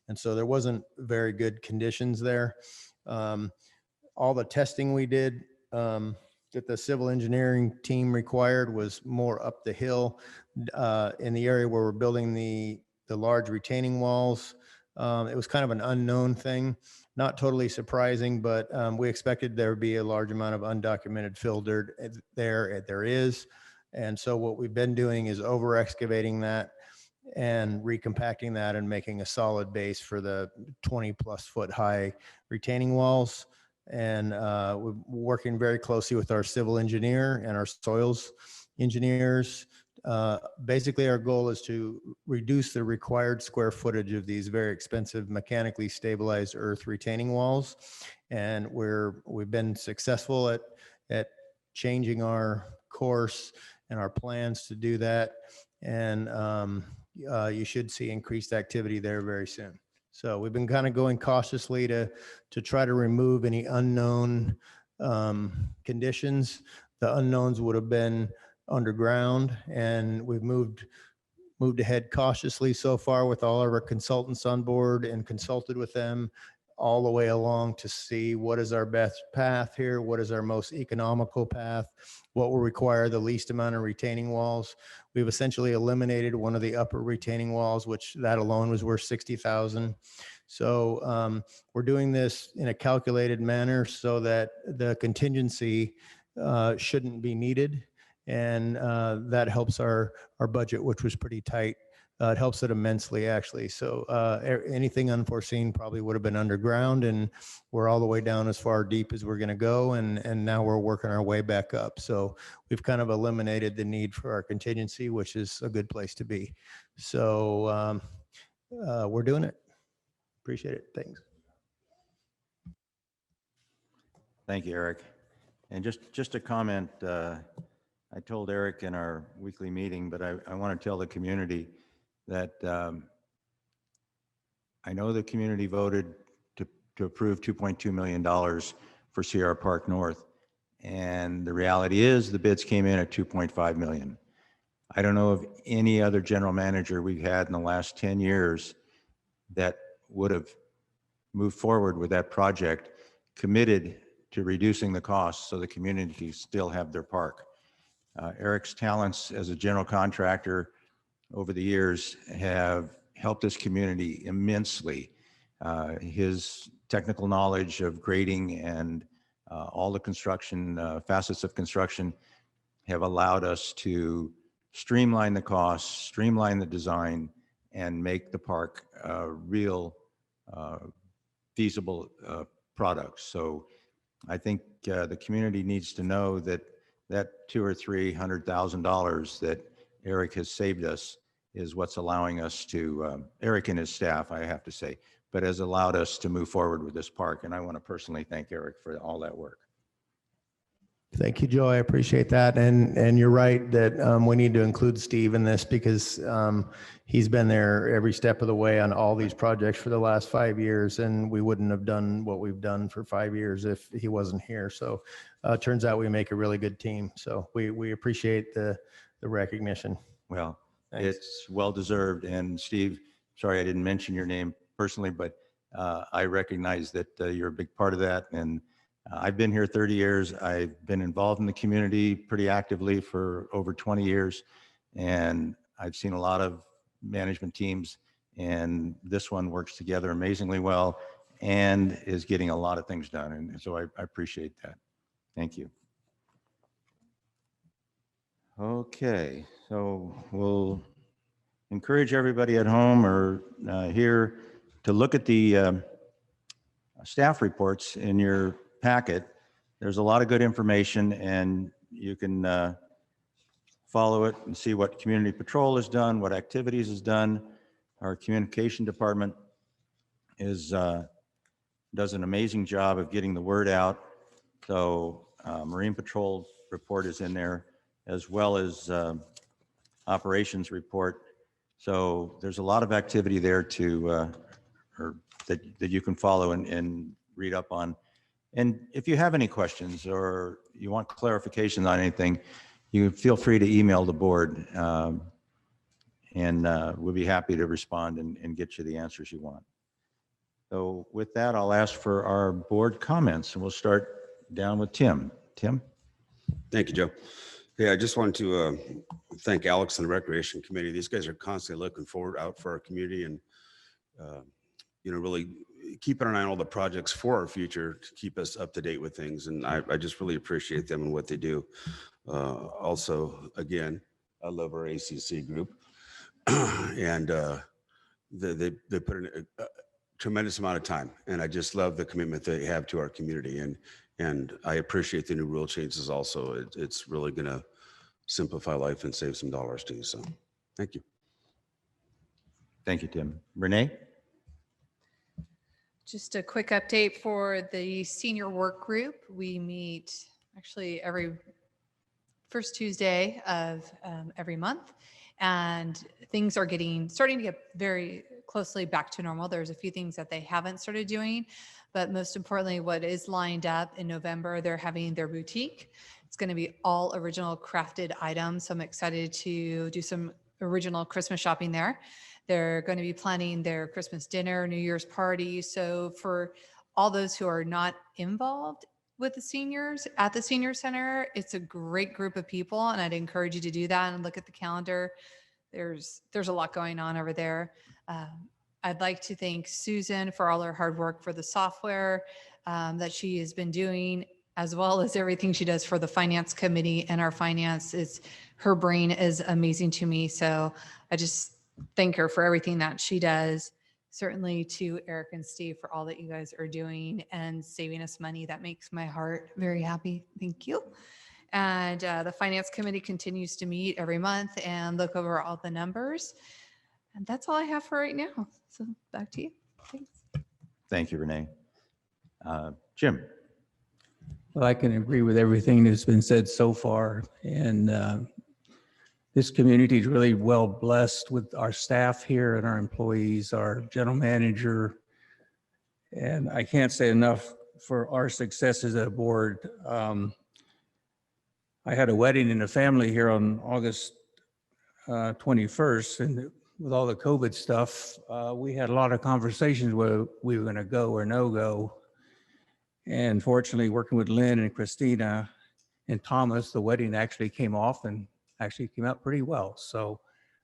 And so there wasn't very good conditions there. All the testing we did that the civil engineering team required was more up the hill in the area where we're building the large retaining walls. It was kind of an unknown thing, not totally surprising, but we expected there would be a large amount of undocumented fill dirt there. There is. And so what we've been doing is over excavating that and recompacting that and making a solid base for the 20+ foot high retaining walls. And we're working very closely with our civil engineer and our soils engineers. Basically, our goal is to reduce the required square footage of these very expensive mechanically stabilized earth retaining walls. And we've been successful at changing our course and our plans to do that. And you should see increased activity there very soon. So we've been kind of going cautiously to try to remove any unknown conditions. The unknowns would have been underground, and we've moved ahead cautiously so far with all of our consultants on board and consulted with them all the way along to see what is our best path here, what is our most economical path, what will require the least amount of retaining walls. We've essentially eliminated one of the upper retaining walls, which that alone was worth $60,000. So we're doing this in a calculated manner so that the contingency shouldn't be needed. And that helps our budget, which was pretty tight. It helps it immensely, actually. So anything unforeseen probably would have been underground, and we're all the way down as far deep as we're going to go. And now we're working our way back up. So we've kind of eliminated the need for our contingency, which is a good place to be. So we're doing it. Appreciate it. Thanks. Thank you, Eric. And just a comment, I told Eric in our weekly meeting, but I want to tell the community that I know the community voted to approve $2.2 million for Sierra Park North. And the reality is the bids came in at 2.5 million. I don't know of any other general manager we've had in the last 10 years that would have moved forward with that project, committed to reducing the costs so the community still have their park. Eric's talents as a general contractor over the years have helped this community immensely. His technical knowledge of grading and all the construction, facets of construction have allowed us to streamline the costs, streamline the design, and make the park a real feasible product. So I think the community needs to know that that $200,000 or $300,000 that Eric has saved us is what's allowing us to, Eric and his staff, I have to say, but has allowed us to move forward with this park. And I want to personally thank Eric for all that work. Thank you, Joe. I appreciate that. And you're right that we need to include Steve in this because he's been there every step of the way on all these projects for the last 5 years, and we wouldn't have done what we've done for 5 years if he wasn't here. So it turns out we make a really good team. So we appreciate the recognition. Well, Thanks. It's well-deserved. And Steve, sorry I didn't mention your name personally, but I recognize that you're a big part of that. And I've been here 30 years. I've been involved in the community pretty actively for over 20 years. And I've seen a lot of management teams, and this one works together amazingly well and is getting a lot of things done. And so I appreciate that. Thank you. Okay, so we'll encourage everybody at home or here to look at the staff reports in your packet. There's a lot of good information, and you can follow it and see what community patrol has done, what activities has done. Our communication department does an amazing job of getting the word out. So Marine Patrol report is in there, as well as operations report. So there's a lot of activity there that you can follow and read up on. And if you have any questions or you want clarification on anything, you feel free to email the board, and we'll be happy to respond and get you the answers you want. So with that, I'll ask for our board comments, and we'll start down with Tim. Tim? Thank you, Joe. Yeah, I just wanted to thank Alex and the Recreation Committee. These guys are constantly looking forward out for our community and, really keeping an eye on all the projects for our future to keep us up to date with things. And I just really appreciate them and what they do. Also, again, I love our ACC group. And they put in a tremendous amount of time. And I just love the commitment they have to our community. And I appreciate the new rule changes also. It's really going to simplify life and save some dollars too. So thank you. Thank you, Tim. Renee? Just a quick update for the senior work group. We meet actually every first Tuesday of every month, and things are starting to get very closely back to normal. There's a few things that they haven't started doing, but most importantly, what is lined up in November, they're having their boutique. It's going to be all original crafted items. So I'm excited to do some original Christmas shopping there. They're going to be planning their Christmas dinner, New Year's party. So for all those who are not involved with the seniors at the senior center, it's a great group of people, and I'd encourage you to do that and look at the calendar. There's a lot going on over there. I'd like to thank Susan for all her hard work for the software that she has been doing, as well as everything she does for the finance committee and our finance. Her brain is amazing to me. So I just thank her for everything that she does. Certainly to Eric and Steve for all that you guys are doing and saving us money. That makes my heart very happy. Thank you. And the finance committee continues to meet every month and look over all the numbers. And that's all I have for right now. So back to you. Thanks. Thank you, Renee. Jim? Well, I can agree with everything that's been said so far. And this community is really well blessed with our staff here and our employees, our general manager. And I can't say enough for our successes at a board. I had a wedding in the family here on August 21st, and with all the COVID stuff, we had a lot of conversations whether we were going to go or no go. And fortunately, working with Lynn and Christina and Thomas, the wedding actually came off and actually came out pretty well. So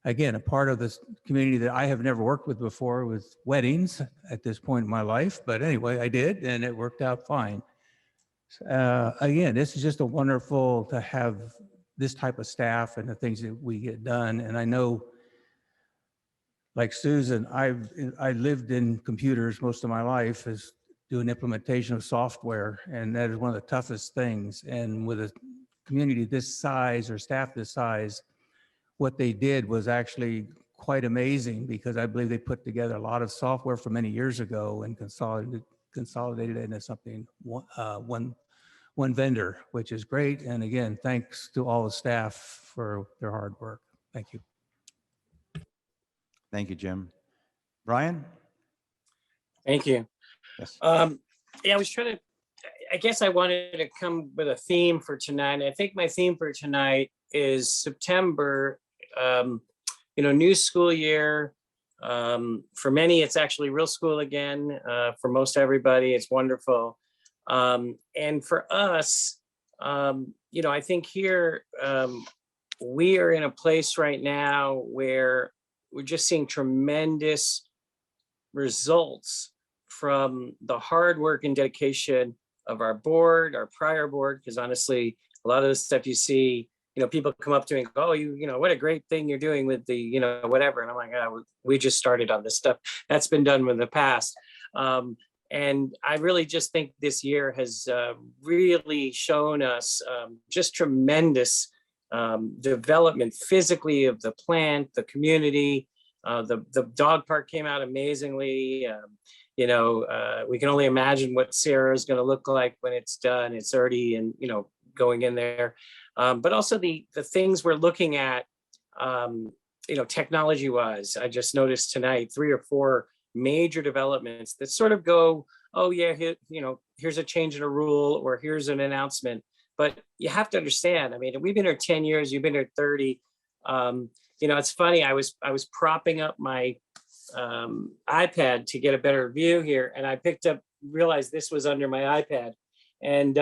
again, a part of this community that I have never worked with before with weddings at this point in my life. But anyway, I did, and it worked out fine. Again, this is just a wonderful to have this type of staff and the things that we get done. And I know, like Susan, I lived in computers most of my life as doing implementation of software, and that is one of the toughest things. And with a community this size or staff this size, what they did was actually quite amazing, because I believe they put together a lot of software from many years ago and consolidated it into something one vendor, which is great. And again, thanks to all the staff for their hard work. Thank you. Thank you, Jim. Brian? Thank you. Yes. Yeah, I guess I wanted to come with a theme for tonight. I think my theme for tonight is September, new school year. For many, it's actually real school again. For most everybody, it's wonderful. And for us, I think here we are in a place right now where we're just seeing tremendous results from the hard work and dedication of our board, our prior board, because honestly, a lot of the stuff you see, people come up to me and go, oh, what a great thing you're doing with the, whatever. And I'm like, oh, we just started on this stuff. That's been done in the past. And I really just think this year has really shown us just tremendous development physically of the plant, the community. The dog park came out amazingly. We can only imagine what Sarah is going to look like when it's done. It's already going in there. But also the things we're looking at, technology wise, I just noticed tonight 3 or 4 major developments that sort of go, oh yeah, here's a change in a rule, or here's an announcement. But you have to understand, we've been here 10 years, you've been here 30. It's funny, I was propping up my iPad to get a better view here, and I realized this was under my iPad. And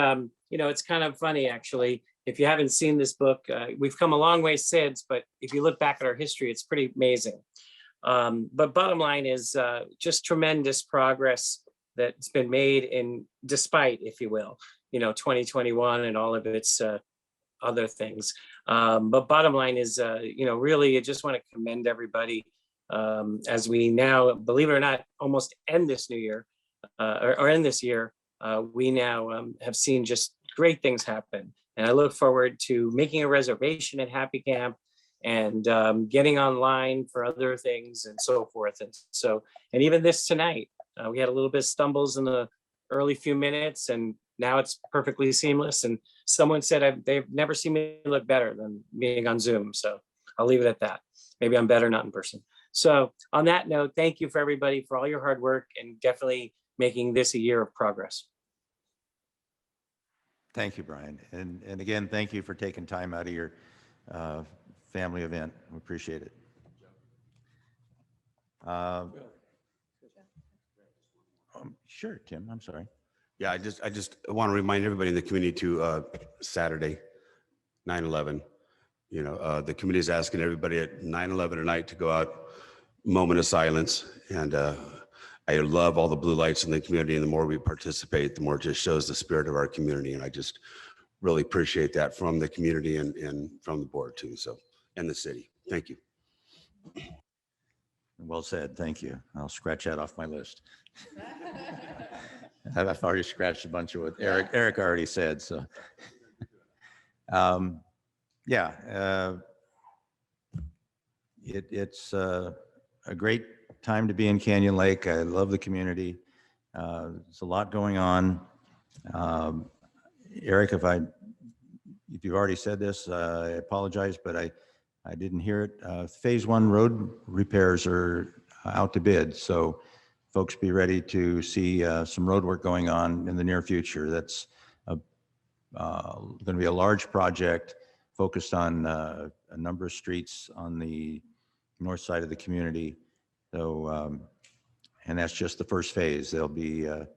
it's kind of funny, actually. If you haven't seen this book, we've come a long way since, but if you look back at our history, it's pretty amazing. But bottom line is just tremendous progress that's been made despite, if you will, 2021 and all of its other things. But bottom line is, really, I just want to commend everybody as we now, believe it or not, almost end this new year or end this year. We now have seen just great things happen. And I look forward to making a reservation at Happy Camp and getting online for other things and so forth. And even this tonight, we had a little bit of stumbles in the early few minutes, and now it's perfectly seamless. And someone said they've never seen me look better than being on Zoom. So I'll leave it at that. Maybe I'm better not in person. So on that note, thank you for everybody for all your hard work and definitely making this a year of progress. Thank you, Brian. And again, thank you for taking time out of your family event. We appreciate it. Sure, Tim, I'm sorry. Yeah, I just want to remind everybody in the community to Saturday, 9/11. The committee is asking everybody at 9/11 tonight to go out, moment of silence. And I love all the blue lights in the community, and the more we participate, the more it just shows the spirit of our community. And I just really appreciate that from the community and from the board too. So, and the city. Thank you. Well said. Thank you. I'll scratch that off my list. I've already scratched a bunch of what Eric already said. So, it's a great time to be in Canyon Lake. I love the community. There's a lot going on. Eric, if you've already said this, I apologize, but I didn't hear it. Phase 1 road repairs are out to bid, so folks be ready to see some road work going on in the near future. That's going to be a large project focused on a number of streets on the north side of the community. So, and that's just the first phase. There'll be a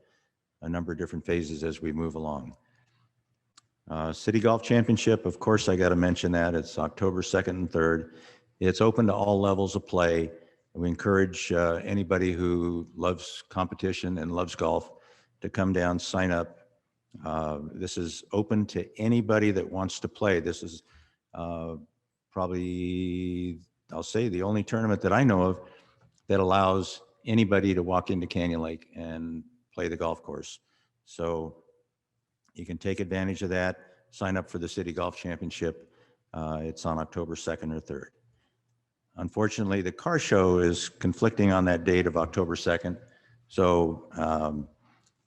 number of different phases as we move along. City Golf Championship, of course, I got to mention that. It's October 2nd and 3rd. It's open to all levels of play. We encourage anybody who loves competition and loves golf to come down, sign up. This is open to anybody that wants to play. This is probably, I'll say, the only tournament that I know of that allows anybody to walk into Canyon Lake and play the golf course. So you can take advantage of that, sign up for the City Golf Championship. It's on October 2nd or 3rd. Unfortunately, the car show is conflicting on that date of October 2nd. So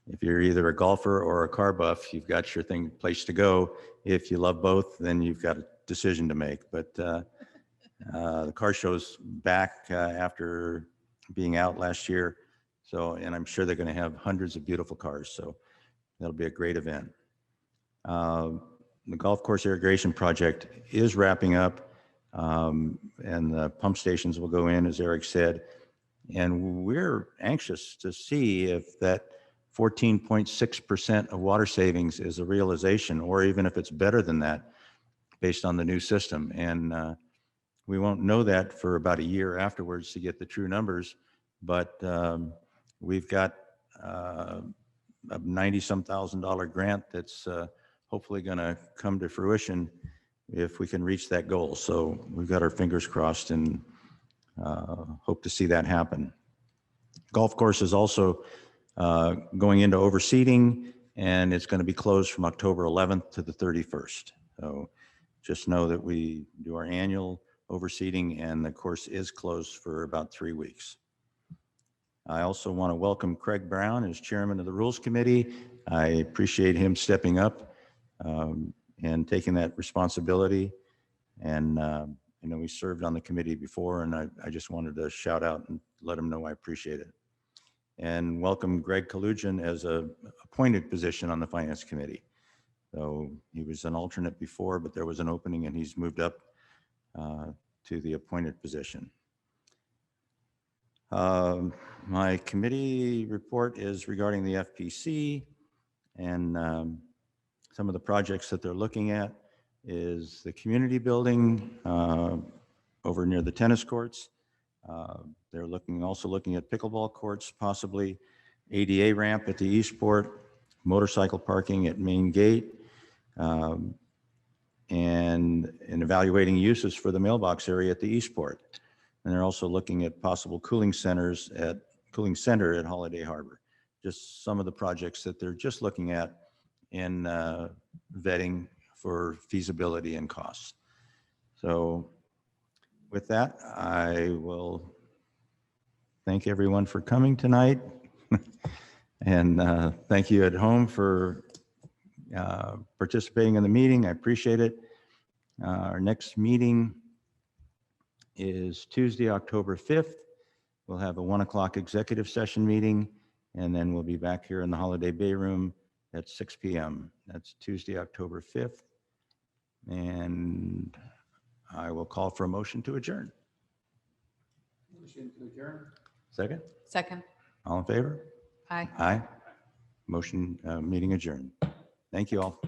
if you're either a golfer or a car buff, you've got your place to go. If you love both, then you've got a decision to make. But the car show's back after being out last year. So, and I'm sure they're going to have hundreds of beautiful cars. So that'll be a great event. The golf course irrigation project is wrapping up, and the pump stations will go in, as Eric said. And we're anxious to see if that 14.6% of water savings is a realization, or even if it's better than that based on the new system. And we won't know that for about a year afterwards to get the true numbers, but we've got a $90-some thousand grant that's hopefully going to come to fruition if we can reach that goal. So we've got our fingers crossed and hope to see that happen. Golf course is also going into overseeding, and it's going to be closed from October 11th to the 31st. So just know that we do our annual overseeding, and the course is closed for about 3 weeks. I also want to welcome Craig Brown as chairman of the Rules Committee. I appreciate him stepping up and taking that responsibility. And you know, we served on the committee before, and I just wanted to shout out and let him know I appreciate it. And welcome Greg Kalugian as a appointed position on the Finance Committee. So he was an alternate before, but there was an opening and he's moved up to the appointed position. My committee report is regarding the FPC, and some of the projects that they're looking at is the community building over near the tennis courts. They're also looking at pickleball courts, possibly ADA ramp at the Eastport, motorcycle parking at Main Gate, and evaluating uses for the mailbox area at the Eastport. And they're also looking at possible cooling center at Holiday Harbor. Just some of the projects that they're just looking at in vetting for feasibility and costs. So with that, I will thank everyone for coming tonight. And thank you at home for participating in the meeting. I appreciate it. Our next meeting is Tuesday, October 5th. We'll have a 1 o'clock executive session meeting, and then we'll be back here in the Holiday Bay Room at 6 p.m. That's Tuesday, October 5th. And I will call for a motion to adjourn. Motion to adjourn. Second? Second. All in favor? Aye. Aye. Motion, meeting adjourned. Thank you all.